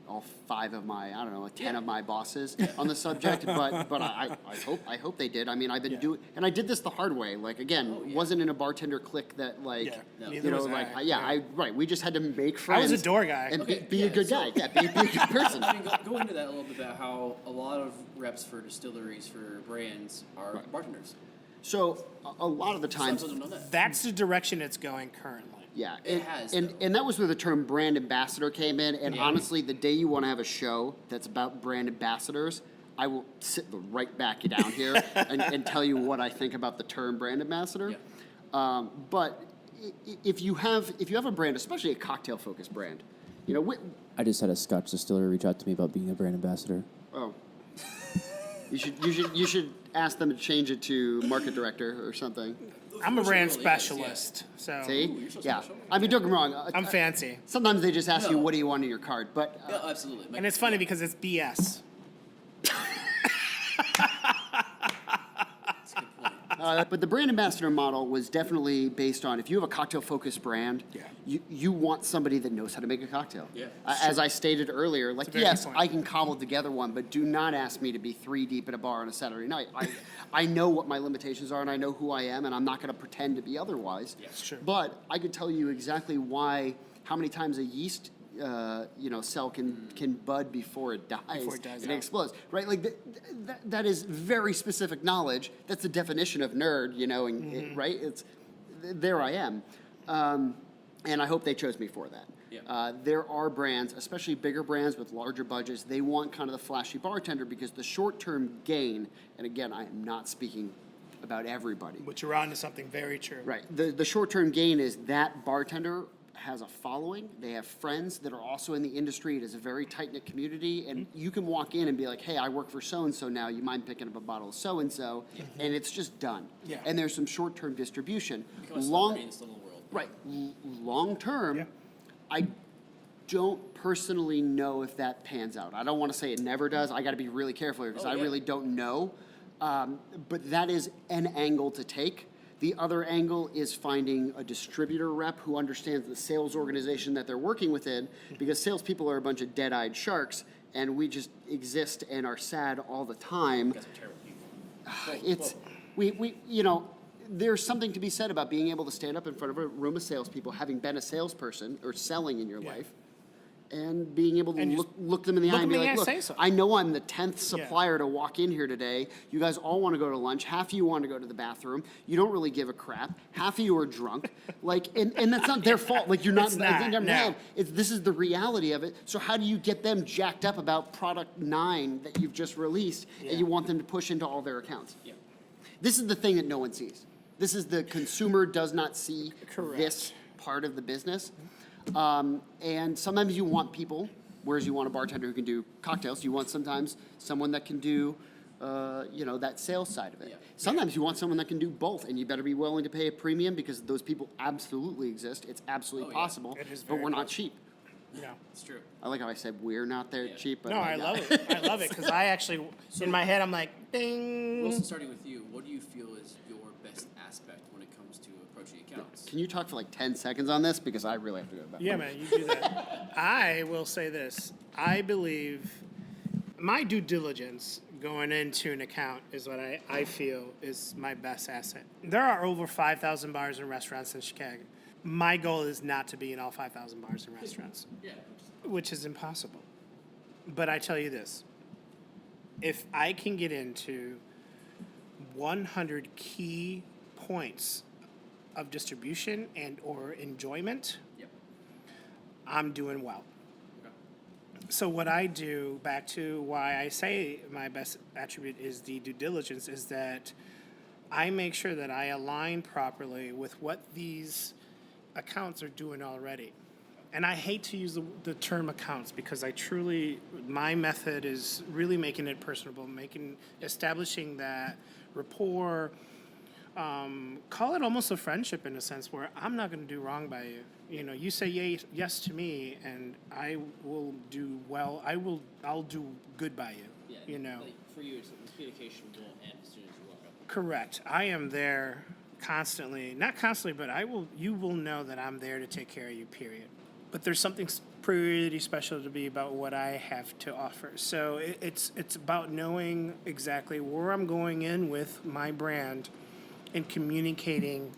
[SPEAKER 4] all 5 of my, I don't know, 10 of my bosses on the subject, but I hope they did. I mean, I've been doing, and I did this the hard way. Like again, wasn't in a bartender clique that like,
[SPEAKER 3] Yeah,
[SPEAKER 1] No.
[SPEAKER 3] neither
[SPEAKER 4] you know,
[SPEAKER 3] was
[SPEAKER 4] like
[SPEAKER 3] I.
[SPEAKER 4] right. We just had to make
[SPEAKER 3] I
[SPEAKER 4] friends.
[SPEAKER 3] was a door guy.
[SPEAKER 4] and
[SPEAKER 1] Okay,
[SPEAKER 4] be
[SPEAKER 1] yeah,
[SPEAKER 4] a good
[SPEAKER 1] so-
[SPEAKER 4] guy. Yeah, be a good person.
[SPEAKER 1] I mean, go into that a little bit about how a lot of reps for distilleries, for brands, are bartenders.
[SPEAKER 4] So a lot of the
[SPEAKER 1] Some
[SPEAKER 4] times,
[SPEAKER 1] people don't know that.
[SPEAKER 3] That's the direction it's going currently.
[SPEAKER 4] yeah,
[SPEAKER 1] It has,
[SPEAKER 4] and
[SPEAKER 1] though.
[SPEAKER 4] and that was where the term brand ambassador came in. And
[SPEAKER 1] Yeah.
[SPEAKER 4] honestly, the day you want to have a show that's about brand ambassadors, I will sit right back down here and tell you what I think about the term brand ambassador.
[SPEAKER 1] Yeah.
[SPEAKER 4] But if you have a brand, especially a cocktail focused brand, you know,
[SPEAKER 5] I just had a Scotch distiller reach out to me about being a brand ambassador.
[SPEAKER 4] oh, you should ask them to change it to market director or something.
[SPEAKER 3] I'm a
[SPEAKER 1] Which it
[SPEAKER 3] brand
[SPEAKER 1] really is,
[SPEAKER 3] specialist, so
[SPEAKER 4] See,
[SPEAKER 1] you're so
[SPEAKER 4] yeah.
[SPEAKER 1] special.
[SPEAKER 4] I mean, don't get me wrong.
[SPEAKER 3] I'm fancy.
[SPEAKER 4] Sometimes they just ask you,
[SPEAKER 1] No.
[SPEAKER 4] "What do you want in your card?" But
[SPEAKER 1] Yeah, absolutely.
[SPEAKER 3] And it's funny because it's BS.
[SPEAKER 1] That's a good point.
[SPEAKER 4] but the brand ambassador model was definitely based on if you have a cocktail focused brand,
[SPEAKER 3] Yeah.
[SPEAKER 4] you want somebody that knows how to make a cocktail.
[SPEAKER 1] Yeah.
[SPEAKER 4] As I stated earlier, like
[SPEAKER 3] a very
[SPEAKER 4] yes,
[SPEAKER 3] good point.
[SPEAKER 4] I can cobble together one, but do not ask me to be 3 deep at a bar on a Saturday night. I know what my limitations are and I know who I am, and I'm not going to pretend to be otherwise.
[SPEAKER 1] Yeah.
[SPEAKER 3] It's true.
[SPEAKER 4] But I could tell you exactly how many times a yeast cell can bud before it dies,
[SPEAKER 3] Before it dies
[SPEAKER 4] and it
[SPEAKER 3] out.
[SPEAKER 4] explodes, right? Like that is very specific knowledge. That's the definition of nerd, you know, and right? It's there I am, and I hope they chose me for that.
[SPEAKER 1] Yeah.
[SPEAKER 4] There are brands, especially bigger brands with larger budgets, they want kind of the flashy bartender because the short-term gain, and again, I am not speaking about everybody.
[SPEAKER 3] But you're on to something very true.
[SPEAKER 4] Right. The short-term gain is that bartender has a following. They have friends that are also in the industry. It is a very tight-knit community, and you can walk in and be like, hey, I work for so-and-so now. You mind picking up a bottle of so-and-so? And it's just done.
[SPEAKER 3] Yeah.
[SPEAKER 4] And there's some short-term distribution.
[SPEAKER 1] Become a celebrity in this little world.
[SPEAKER 4] Right. Long-term,
[SPEAKER 3] Yeah.
[SPEAKER 4] I don't personally know if that pans out. I don't want to say it never does. I got to be really careful here because
[SPEAKER 1] Oh,
[SPEAKER 4] I
[SPEAKER 1] yeah.
[SPEAKER 4] really don't know. But that is an angle to take. The other angle is finding a distributor rep who understands the sales organization that they're working within, because salespeople are a bunch of dead-eyed sharks, and we just exist and are sad all the time.
[SPEAKER 1] You guys are terrible people.
[SPEAKER 4] It's we you know, there's something to be said about being able to stand up in front of a room of salespeople, having been a salesperson or selling in your
[SPEAKER 3] Yeah.
[SPEAKER 4] life, and being able to
[SPEAKER 3] And just
[SPEAKER 4] look them in the
[SPEAKER 3] look
[SPEAKER 4] eye and
[SPEAKER 3] them
[SPEAKER 4] be
[SPEAKER 3] in the
[SPEAKER 4] like,
[SPEAKER 3] eye,
[SPEAKER 4] look,
[SPEAKER 3] say so.
[SPEAKER 4] I know I'm the 10th supplier to walk in here today. You guys all want to go to lunch. Half of you want to go to the bathroom. You don't really give a crap. Half of you are drunk. Like, and that's not their fault. Like, you're not.
[SPEAKER 3] It's not,
[SPEAKER 4] they're
[SPEAKER 3] no.
[SPEAKER 4] mad. This is the reality of it. So how do you get them jacked up about product 9 that you've just released,
[SPEAKER 3] Yeah.
[SPEAKER 4] and you want them to push into all their accounts?
[SPEAKER 1] Yeah.
[SPEAKER 4] This is the thing that no one sees. This is the consumer does not see
[SPEAKER 3] Correct.
[SPEAKER 4] this part of the business. And sometimes you want people, whereas you want a bartender who can do cocktails. You want sometimes someone that can do, that sales side of it.
[SPEAKER 1] Yeah.
[SPEAKER 4] Sometimes you want someone that can do both, and you better be willing to pay a premium because those people absolutely exist. It's absolutely
[SPEAKER 1] Oh, yeah.
[SPEAKER 4] possible,
[SPEAKER 3] It is
[SPEAKER 4] but
[SPEAKER 3] very
[SPEAKER 4] we're not
[SPEAKER 3] possible.
[SPEAKER 4] cheap.
[SPEAKER 3] No.
[SPEAKER 1] It's true.
[SPEAKER 4] I like how I said we're not there
[SPEAKER 1] Yeah.
[SPEAKER 4] cheap, but
[SPEAKER 3] No, I love it. I love it because I actually, in my head, I'm like, ding.
[SPEAKER 1] Wilson, starting with you, what do you feel is your best aspect when it comes to approaching accounts?
[SPEAKER 4] Can you talk for like 10 seconds on this because I really have to go back.
[SPEAKER 3] Yeah, man, you do that. I will say this. I believe my due diligence going into an account is what I feel is my best asset. There are over 5,000 bars and restaurants in Chicago. My goal is not to be in all 5,000 bars and restaurants,
[SPEAKER 1] Yeah.
[SPEAKER 3] which is impossible. But I tell you this, if I can get into 100 key points of distribution and or enjoyment,
[SPEAKER 1] Yep.
[SPEAKER 3] I'm doing well.
[SPEAKER 1] Okay.
[SPEAKER 3] So what I do, back to why I say my best attribute is the due diligence, is that I make sure that I align properly with what these accounts are doing already. And I hate to use the term accounts because my method is really making it personable, establishing that rapport, call it almost a friendship in a sense where I'm not going to do wrong by you. You know, you say yes to me, and I will do well. I'll do good by you.
[SPEAKER 1] Yeah.
[SPEAKER 3] You know,
[SPEAKER 1] Like for you, it's the communication won't end as soon as you walk up.
[SPEAKER 3] correct. I am there constantly, not constantly, but you will know that I'm there to take care of you, period. But there's something pretty special to be about what I have to offer. So it's about knowing exactly where I'm going in with my brand and communicating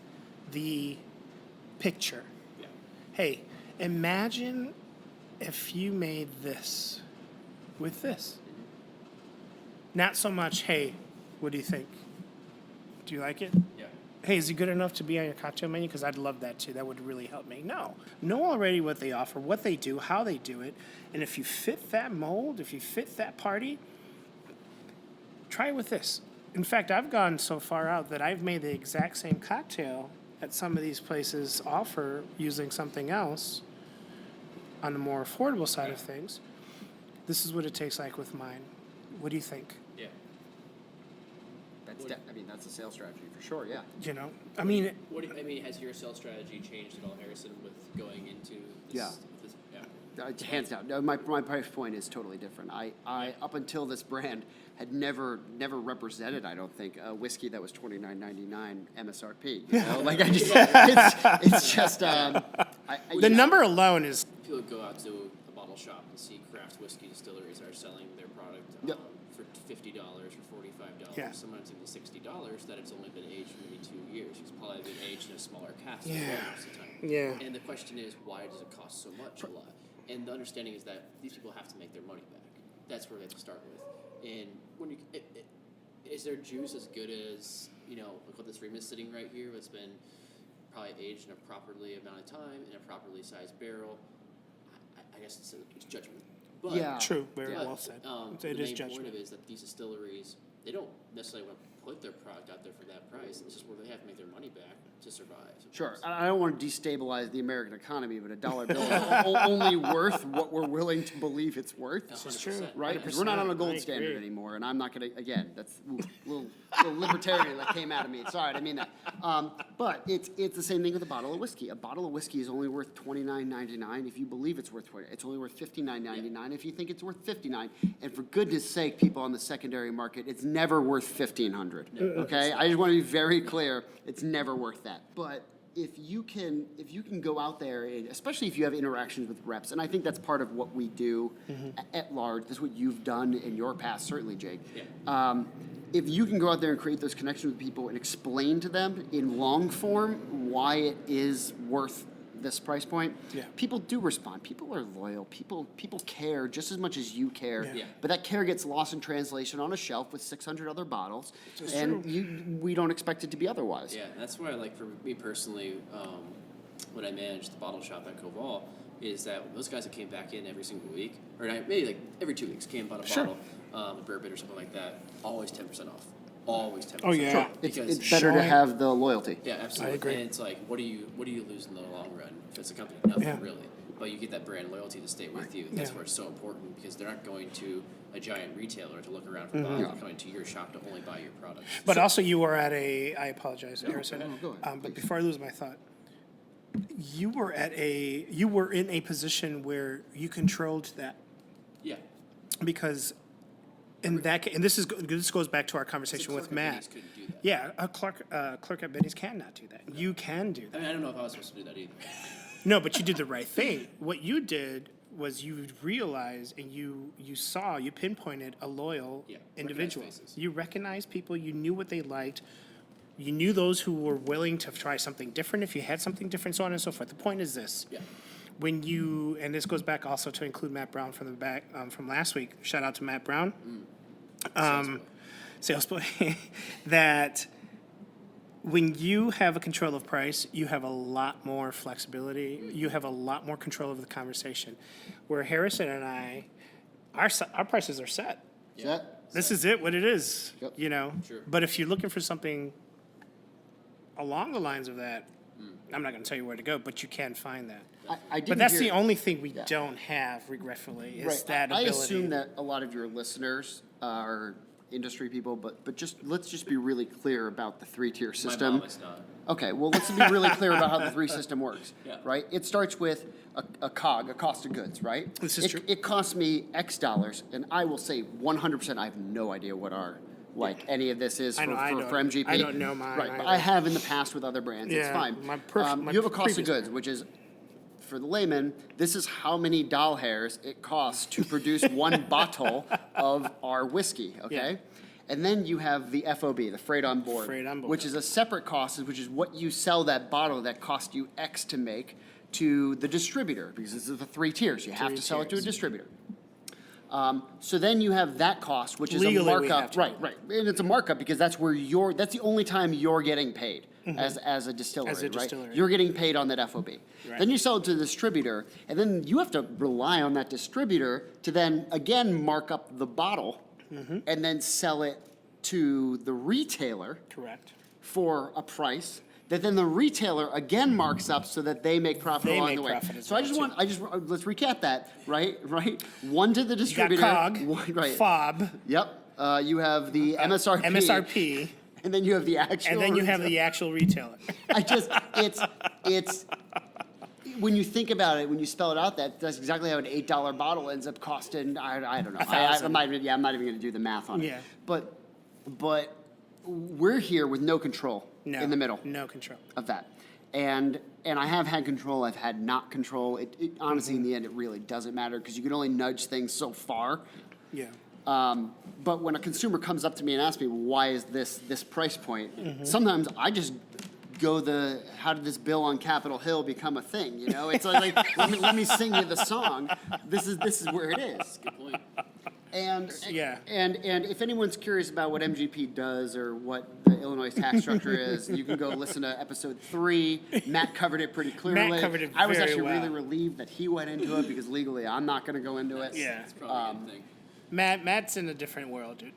[SPEAKER 3] the picture.
[SPEAKER 1] Yeah.
[SPEAKER 3] Hey, imagine if you made this with this. Not so much, hey, what do you think? Do you like it?
[SPEAKER 1] Yeah.
[SPEAKER 3] Hey, is it good enough to be on your cocktail menu? Because I'd love that too. That would really help me. No. Know already what they offer, what they do, how they do it. And if you fit that mold, if you fit that party, try it with this. In fact, I've gone so far out that I've made the exact same cocktail that some of these places offer using something else on the more affordable side of things. This is what it tastes like with mine. What do you think?
[SPEAKER 1] Yeah.
[SPEAKER 4] That's a sales strategy for sure. Yeah.
[SPEAKER 3] You know, I mean,
[SPEAKER 1] Has your sales strategy changed at all, Harrison, with going into this?
[SPEAKER 4] Yeah.
[SPEAKER 1] This, yeah.
[SPEAKER 4] Hands down. No, my price point is totally different. I up until this brand had never represented, I don't think, a whiskey that was $29.99 MSRP. You know, like it's just
[SPEAKER 3] the number alone is.
[SPEAKER 1] People go out to a bottle shop and see craft whiskey distilleries are selling their product
[SPEAKER 4] Yep.
[SPEAKER 1] for $50 or $45.
[SPEAKER 3] Yeah.
[SPEAKER 1] Sometimes even $60 that it's only been aged for maybe 2 years. It's probably been aged in a smaller cask
[SPEAKER 3] Yeah.
[SPEAKER 1] most of the time.
[SPEAKER 3] Yeah.
[SPEAKER 1] And the question is, why does it cost so much a lot? And the understanding is that these people have to make their money back. That's where they have to start with. And when you, is their juice as good as, like what this rim is sitting right here? It's been probably aged in a properly amount of time in a properly sized barrel. I guess it's judgment. But,
[SPEAKER 4] Yeah.
[SPEAKER 3] True, very
[SPEAKER 1] but,
[SPEAKER 3] well said.
[SPEAKER 1] the
[SPEAKER 3] It is
[SPEAKER 1] main
[SPEAKER 3] judgment.
[SPEAKER 1] point of it is that these distilleries, they don't necessarily want to put their product out there for that price. It's just where they have to make their money back to survive.
[SPEAKER 4] Sure. I don't want to destabilize the American economy, but a dollar bill is only worth what we're willing to believe it's worth.
[SPEAKER 1] This
[SPEAKER 3] is true.
[SPEAKER 4] Right? 'Cause we're not on a
[SPEAKER 3] 100%.
[SPEAKER 4] gold
[SPEAKER 3] I
[SPEAKER 4] standard
[SPEAKER 3] agree.
[SPEAKER 4] anymore, and I'm not going to, again, that's a little libertarian that came out of me. Sorry, I didn't mean that. But it's the same thing with a bottle of whiskey. A bottle of whiskey is only worth $29.99 if you believe it's worth $20. It's only worth $59.99 if you think it's worth $59. And for goodness sake, people on the secondary market, it's never worth $1,500. Okay? I just want to be very clear. It's never worth that. But if you can go out there, and especially if you have interactions with reps, and I think that's part of what we do at large. This is what you've done in your past, certainly, Jake.
[SPEAKER 1] Yeah.
[SPEAKER 4] If you can go out there and create those connections with people and explain to them in long form why it is worth this price point,
[SPEAKER 3] Yeah.
[SPEAKER 4] people do respond. People are loyal. People care just as much as you care.
[SPEAKER 3] Yeah.
[SPEAKER 1] Yeah.
[SPEAKER 4] But that care gets lost in translation on a shelf with 600 other bottles,
[SPEAKER 3] It's
[SPEAKER 4] and
[SPEAKER 3] true.
[SPEAKER 4] we don't expect it to be otherwise.
[SPEAKER 1] Yeah, that's why, like, for me personally, when I managed the bottle shop at Koval, is that those guys that came back in every single week, or maybe like every 2 weeks, came bought a
[SPEAKER 3] Sure.
[SPEAKER 1] bottle, a bourbon or something like that, always 10% off. Always 10%
[SPEAKER 3] Oh, yeah.
[SPEAKER 1] off.
[SPEAKER 4] It's
[SPEAKER 1] Because,
[SPEAKER 4] better to
[SPEAKER 3] showing-
[SPEAKER 4] have the loyalty.
[SPEAKER 1] yeah, absolutely.
[SPEAKER 3] agree.
[SPEAKER 1] And it's like, what do you lose in the long run if it's a company? Nothing
[SPEAKER 3] Yeah.
[SPEAKER 1] really. But you get that brand loyalty to stay with you. That's
[SPEAKER 3] Yeah.
[SPEAKER 1] where it's so important because they're not going to a giant retailer to look around for bottles. They're coming to your shop to only buy your product.
[SPEAKER 3] But also, you were at I apologize, Harrison.
[SPEAKER 4] go ahead,
[SPEAKER 3] But
[SPEAKER 4] please.
[SPEAKER 3] before I lose my thought, you were in a position where you controlled that
[SPEAKER 1] Yeah.
[SPEAKER 3] because in that and this goes back to our conversation with
[SPEAKER 1] Clerk at
[SPEAKER 3] Matt.
[SPEAKER 1] Benny's couldn't do that.
[SPEAKER 3] Yeah, a clerk at Benny's cannot do that. You can do
[SPEAKER 1] I
[SPEAKER 3] that.
[SPEAKER 1] mean, I don't know if I was supposed to do that either.
[SPEAKER 3] No, but you did the right thing. What you did was you realized and you pinpointed a loyal individual.
[SPEAKER 1] recognized faces.
[SPEAKER 3] You recognized people. You knew what they liked. You knew those who were willing to try something different if you had something different, so on and so forth. The point is this.
[SPEAKER 1] Yeah.
[SPEAKER 3] When you, and this goes back also to include Matt Brown from the back, from last week. Shout out to Matt Brown. Sales boy. That when you have a control of price, you have a lot more flexibility. You have a lot more control over the conversation. Where Harrison and I, our prices are set. This is it, what it is,
[SPEAKER 2] Yep.
[SPEAKER 3] you know?
[SPEAKER 1] Sure.
[SPEAKER 3] But if you're looking for something along the lines of that, I'm not going to tell you where to go, but you can find that.
[SPEAKER 4] I didn't
[SPEAKER 3] But that's
[SPEAKER 4] hear-
[SPEAKER 3] the only thing we don't have, regretfully, is
[SPEAKER 4] Right.
[SPEAKER 3] that
[SPEAKER 4] I
[SPEAKER 3] ability.
[SPEAKER 4] assume that a lot of your listeners are industry people, but let's just be really clear about the 3-tier
[SPEAKER 1] My
[SPEAKER 4] system.
[SPEAKER 1] mom is not.
[SPEAKER 4] Okay, well, let's be really clear about how the 3 system works,
[SPEAKER 1] Yeah.
[SPEAKER 4] right? It starts with a COG, a cost of goods, right?
[SPEAKER 3] This is true.
[SPEAKER 4] It costs me X dollars, and I will say 100%, I have no idea what any of this is
[SPEAKER 3] I know, I
[SPEAKER 4] for
[SPEAKER 3] don't-
[SPEAKER 4] MGP.
[SPEAKER 3] I don't know mine
[SPEAKER 4] Right, but
[SPEAKER 3] either.
[SPEAKER 4] I have in the past with other brands, it's
[SPEAKER 3] Yeah,
[SPEAKER 4] fine.
[SPEAKER 3] my
[SPEAKER 4] You have a cost of
[SPEAKER 3] previous
[SPEAKER 4] goods, which is, for the layman, this is how many doll hairs it costs to produce one bottle of our whiskey, okay? And then you have the FOB, the freight on board,
[SPEAKER 3] Freight on board.
[SPEAKER 4] which is a separate cost, which is what you sell that bottle that cost you X to make to the distributor, because this is the 3 tiers. You have
[SPEAKER 3] 3
[SPEAKER 4] to sell it to a
[SPEAKER 3] tiers.
[SPEAKER 4] distributor. So then you have that cost, which is
[SPEAKER 3] Legally,
[SPEAKER 4] a
[SPEAKER 3] we have
[SPEAKER 4] markup,
[SPEAKER 3] to.
[SPEAKER 4] right? And it's a markup because that's the only time you're getting paid as a distillery,
[SPEAKER 3] As a
[SPEAKER 4] right?
[SPEAKER 3] distillery.
[SPEAKER 4] You're getting paid on that FOB.
[SPEAKER 3] Right.
[SPEAKER 4] Then you sell it to the distributor, and then you have to rely on that distributor to then again mark up the bottle, and then sell it to the retailer
[SPEAKER 3] Correct.
[SPEAKER 4] for a price that then the retailer again marks up so that they make profit
[SPEAKER 3] They
[SPEAKER 4] along
[SPEAKER 3] make
[SPEAKER 4] the way.
[SPEAKER 3] profit as
[SPEAKER 4] So
[SPEAKER 3] well,
[SPEAKER 4] let's recap that, right? One to the
[SPEAKER 3] You got
[SPEAKER 4] distributor.
[SPEAKER 3] COG,
[SPEAKER 4] right.
[SPEAKER 3] FOB,
[SPEAKER 4] Yep. You have the MSRP.
[SPEAKER 3] MSRP,
[SPEAKER 4] And then you have the actual.
[SPEAKER 3] and then you have
[SPEAKER 4] retail.
[SPEAKER 3] the actual retailer.
[SPEAKER 4] It's when you think about it, when you spell it out, that's exactly how an $8 bottle ends up costing. I don't know. I'm not even going to do the math on it.
[SPEAKER 3] Yeah.
[SPEAKER 4] But we're here with no control
[SPEAKER 3] No,
[SPEAKER 4] in the middle
[SPEAKER 3] No control.
[SPEAKER 4] of that. And I have had control. I've had not control. It honestly,
[SPEAKER 3] Mm-hmm.
[SPEAKER 4] in the end, it really doesn't matter because you can only nudge things so far.
[SPEAKER 3] Yeah.
[SPEAKER 4] But when a consumer comes up to me and asks me, why is this price point?
[SPEAKER 3] Mm-hmm.
[SPEAKER 4] Sometimes I just go how did this bill on Capitol Hill become a thing? You know, it's like let me sing you the song. This is where it is.
[SPEAKER 1] Good point.
[SPEAKER 4] And
[SPEAKER 3] Yeah.
[SPEAKER 4] and if anyone's curious about what MGP does or what the Illinois tax structure is, you can go listen to episode 3. Matt covered it pretty clearly.
[SPEAKER 3] Matt covered it
[SPEAKER 4] I was
[SPEAKER 3] very
[SPEAKER 4] actually
[SPEAKER 3] well.
[SPEAKER 4] really relieved that he went into it because legally I'm not going to go into it.
[SPEAKER 3] Yeah.
[SPEAKER 1] It's probably a good thing.
[SPEAKER 3] Matt's in a different world, dude.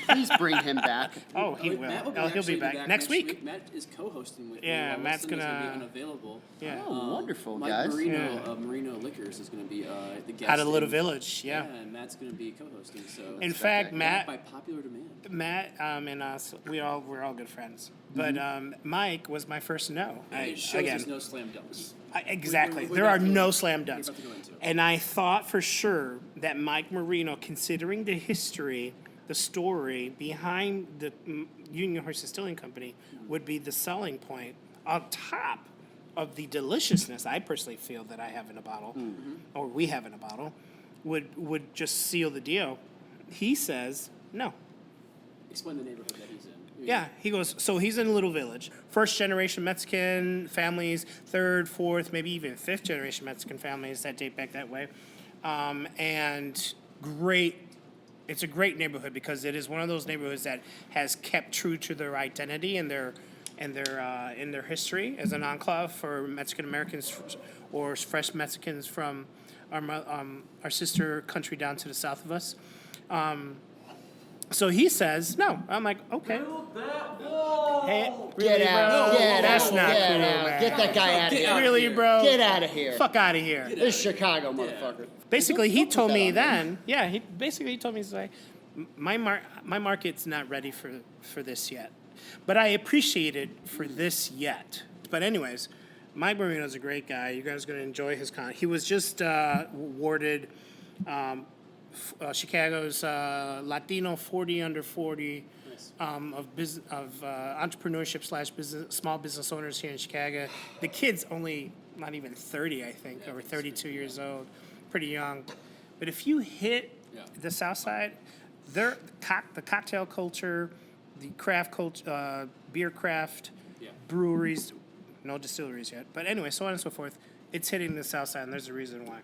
[SPEAKER 4] Please bring him back.
[SPEAKER 3] Oh, he will.
[SPEAKER 1] Matt will
[SPEAKER 3] Oh, he'll
[SPEAKER 1] actually
[SPEAKER 3] be back next week.
[SPEAKER 1] Matt is co-hosting with me.
[SPEAKER 3] Yeah,
[SPEAKER 1] while
[SPEAKER 3] Matt's
[SPEAKER 1] Wilson is
[SPEAKER 3] gonna-
[SPEAKER 1] be unavailable.
[SPEAKER 3] Yeah.
[SPEAKER 4] Oh, wonderful,
[SPEAKER 1] Mike
[SPEAKER 4] guys.
[SPEAKER 1] Marino
[SPEAKER 3] Yeah.
[SPEAKER 1] of Marino Liquors is going to be the guest.
[SPEAKER 3] Out of Little
[SPEAKER 1] and-
[SPEAKER 3] Village, yeah.
[SPEAKER 1] and Matt's going to be co-hosting. So
[SPEAKER 3] In fact,
[SPEAKER 1] Matt
[SPEAKER 3] Matt,
[SPEAKER 1] by popular demand.
[SPEAKER 3] and us, we're all good friends. But Mike was my first no.
[SPEAKER 1] It shows there's no slam dunks.
[SPEAKER 3] Exactly.
[SPEAKER 1] We're
[SPEAKER 3] There are
[SPEAKER 1] about to-
[SPEAKER 3] no slam
[SPEAKER 1] we're
[SPEAKER 3] dunks.
[SPEAKER 1] about to go into it.
[SPEAKER 3] And I thought for sure that Mike Marino, considering the history, the story behind the Union Horse Distilling Company, would be the selling point on top of the deliciousness I personally feel that I have in a bottle, or we have in a bottle, would just seal the deal. He says no.
[SPEAKER 1] Explain the neighborhood that he's in.
[SPEAKER 3] Yeah, he goes, so he's in a little village. First generation Mexican families, third, fourth, maybe even fifth generation Mexican families that date back that way. And it's a great neighborhood because it is one of those neighborhoods that has kept true to their identity and their history as an enclave for Mexican Americans or fresh Mexicans from our sister country down to the south of us. So he says no. I'm like, okay. Hey,
[SPEAKER 4] Get
[SPEAKER 3] really,
[SPEAKER 4] out!
[SPEAKER 3] bro?
[SPEAKER 4] Get
[SPEAKER 3] That's
[SPEAKER 4] out!
[SPEAKER 3] not
[SPEAKER 4] Get
[SPEAKER 3] cool,
[SPEAKER 4] out!
[SPEAKER 3] man.
[SPEAKER 4] Get that guy out of here!
[SPEAKER 3] Really, bro?
[SPEAKER 4] Get out of here!
[SPEAKER 3] Fuck out of here.
[SPEAKER 4] This is Chicago, motherfucker.
[SPEAKER 3] Basically, he
[SPEAKER 4] Don't put
[SPEAKER 3] told
[SPEAKER 4] that
[SPEAKER 3] me
[SPEAKER 4] on
[SPEAKER 3] then. Yeah, he told me, he's like, my market's not ready for this yet, but I appreciate it for this yet. But anyways, Mike Marino's a great guy. You guys are gonna enjoy his content. He was just awarded Chicago's Latino 40 under 40 of entrepreneurship / business, small business owners here in Chicago. The kid's only not even 30, I think, or 32 years old. pretty young. But if you hit the South Side, the cocktail culture, the craft culture, beer craft, breweries, no distilleries yet. But anyway, so on and so forth. It's hitting the South Side, and there's a reason why.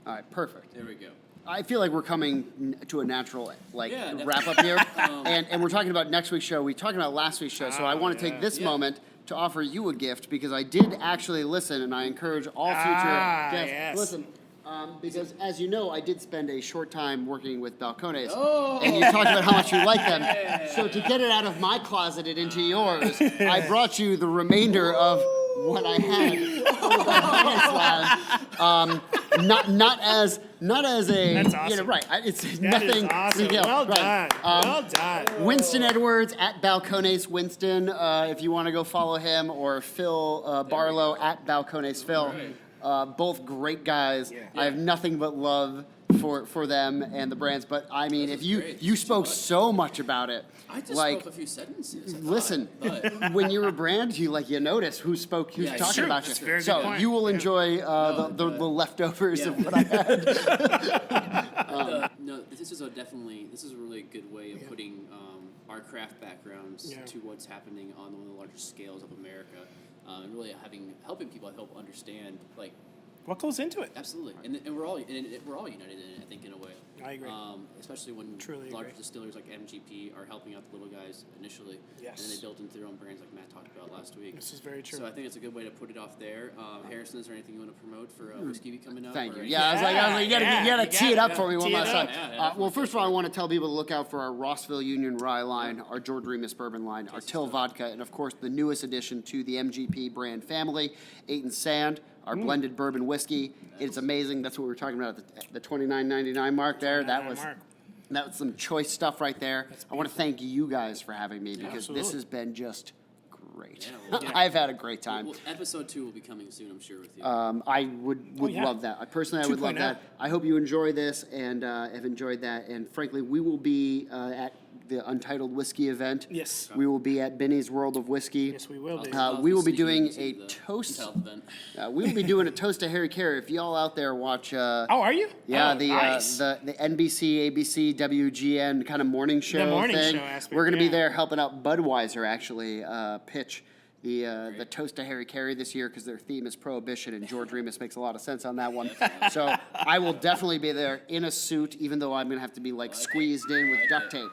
[SPEAKER 4] All right, perfect.
[SPEAKER 1] There we go.
[SPEAKER 4] I feel like we're coming to a natural
[SPEAKER 1] Yeah,
[SPEAKER 4] wrap up here, and we're talking about next week's show. We talked about last week's show, so I want to take this moment to offer you a gift because I did actually listen, and I encourage all future guests listen. Because as you know, I did spend a short time working with Balcones, and you talked about how much you like them. So to get it out of my closet and into yours, I brought you the remainder of what I had on the Balcones line. Not as a
[SPEAKER 3] That's awesome.
[SPEAKER 4] right. It's
[SPEAKER 3] That
[SPEAKER 4] nothing.
[SPEAKER 3] is awesome.
[SPEAKER 4] Yeah,
[SPEAKER 3] Well
[SPEAKER 4] right.
[SPEAKER 3] done. Well done.
[SPEAKER 4] Winston Edwards at Balcones Winston, if you want to go follow him, or Phil Barlow at Balcones Phil. Both great guys. I have nothing but love for them and the brands. But I mean, if you spoke so much about it,
[SPEAKER 1] I just
[SPEAKER 4] like
[SPEAKER 1] spoke a few sentences.
[SPEAKER 4] listen, when you're a brand, you notice who's talking
[SPEAKER 3] true.
[SPEAKER 4] about
[SPEAKER 3] That's
[SPEAKER 4] you.
[SPEAKER 3] a very good
[SPEAKER 4] So
[SPEAKER 3] point.
[SPEAKER 4] you will enjoy the leftovers of what I had.
[SPEAKER 1] No, this is a really good way of putting our craft backgrounds to what's happening on one of the largest scales of America, and really helping people help understand like.
[SPEAKER 3] What goes into it?
[SPEAKER 1] Absolutely, and we're all united in it. I think in a way.
[SPEAKER 3] I agree.
[SPEAKER 1] Especially when
[SPEAKER 3] Truly
[SPEAKER 1] larger
[SPEAKER 3] agree.
[SPEAKER 1] distillers like MGP are helping out the little guys initially, and then they built into their own brands like Matt talked about last week.
[SPEAKER 3] This is very true.
[SPEAKER 1] So I think it's a good way to put it off there. Harrison, is there anything you want to promote for Whiskey Week coming up?
[SPEAKER 4] Thank
[SPEAKER 1] or
[SPEAKER 4] you.
[SPEAKER 1] anything?
[SPEAKER 4] I was like, you gotta tee it up for me one
[SPEAKER 3] Tee it
[SPEAKER 4] last
[SPEAKER 3] up.
[SPEAKER 4] time. Well, first of all, I want to tell people to look out for our Rossville Union Rye line, our George Remus Bourbon line, our Till Vodka, and of course the newest addition to the MGP brand family, 8 and Sand, our blended bourbon whiskey. It's amazing. That's what we were talking about at the $29.99 mark there. That was some choice stuff right there. I want to thank you guys for having me because this has been just great. I've had a great time.
[SPEAKER 1] Well, episode 2 will be coming soon, I'm sure, with you.
[SPEAKER 4] I would love that. I would love that. I hope you enjoy this and have enjoyed that. And frankly, we will be at the Untitled Whiskey event.
[SPEAKER 3] Yes.
[SPEAKER 4] We will be at Benny's World of Whiskey.
[SPEAKER 3] Yes, we will be.
[SPEAKER 4] We will be doing
[SPEAKER 1] Sneaking
[SPEAKER 4] a
[SPEAKER 1] into the
[SPEAKER 4] toast.
[SPEAKER 1] Untitled event.
[SPEAKER 4] We will be doing a toast to Harry Carey. If y'all out there watch.
[SPEAKER 3] Oh, are you?
[SPEAKER 4] Yeah,
[SPEAKER 3] Oh,
[SPEAKER 4] the
[SPEAKER 3] nice.
[SPEAKER 4] the NBC, ABC, WGN kind of morning show
[SPEAKER 3] morning
[SPEAKER 4] thing.
[SPEAKER 3] show aspect,
[SPEAKER 4] We're going to be
[SPEAKER 3] yeah.
[SPEAKER 4] there helping out Budweiser actually pitch the toast to Harry Carey this year because their theme is Prohibition, and George Remus makes a lot of sense on that one. So I will definitely be there in a suit, even though I'm going to have to be squeezed in with duct tape.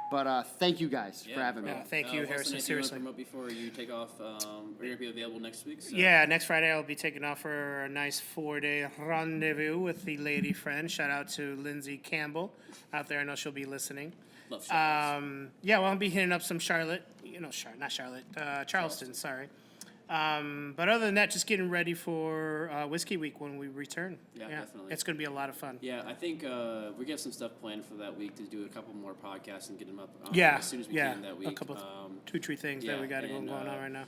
[SPEAKER 4] But thank you guys for having me.
[SPEAKER 3] Yeah, thank you, Harrison. Seriously.
[SPEAKER 1] Promote before you take off. We're gonna be available next week. So.
[SPEAKER 3] Yeah, next Friday I'll be taking off for a nice 4-day rendezvous with the lady friend. Shout out to Lindsay Campbell out there. I know she'll be listening.
[SPEAKER 1] Love Charlotte.
[SPEAKER 3] Yeah, well, I'll be hitting up some Charlotte. Not Charlotte. Charleston, sorry. But other than that, just getting ready for Whiskey Week when we return.
[SPEAKER 1] Yeah, definitely.
[SPEAKER 3] It's going to be a lot of fun.
[SPEAKER 1] Yeah, I think we got some stuff planned for that week to do a couple more podcasts and get them up
[SPEAKER 3] Yeah,
[SPEAKER 1] as soon as we can that week.
[SPEAKER 3] a couple, 2-3 things that we got going on right now.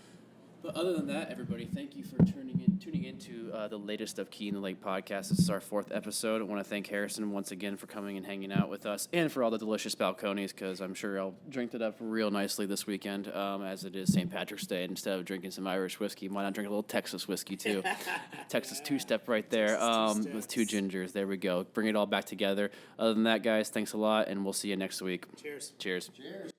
[SPEAKER 1] But other than that, everybody, thank you for tuning into the latest of Key in the Lake podcast. This is our 4th episode. I want to thank Harrison once again for coming and hanging out with us, and for all the delicious Balcones, because I'm sure I'll drink it up real nicely this weekend, as it is St. Patrick's Day. And instead of drinking some Irish whiskey, why not drink a little Texas whiskey too? Texas 2-step right there, with 2 gingers. There we go. Bring it all back together. Other than that, guys, thanks a lot, and we'll see you next week.
[SPEAKER 3] Cheers.
[SPEAKER 1] Cheers.
[SPEAKER 2] Cheers.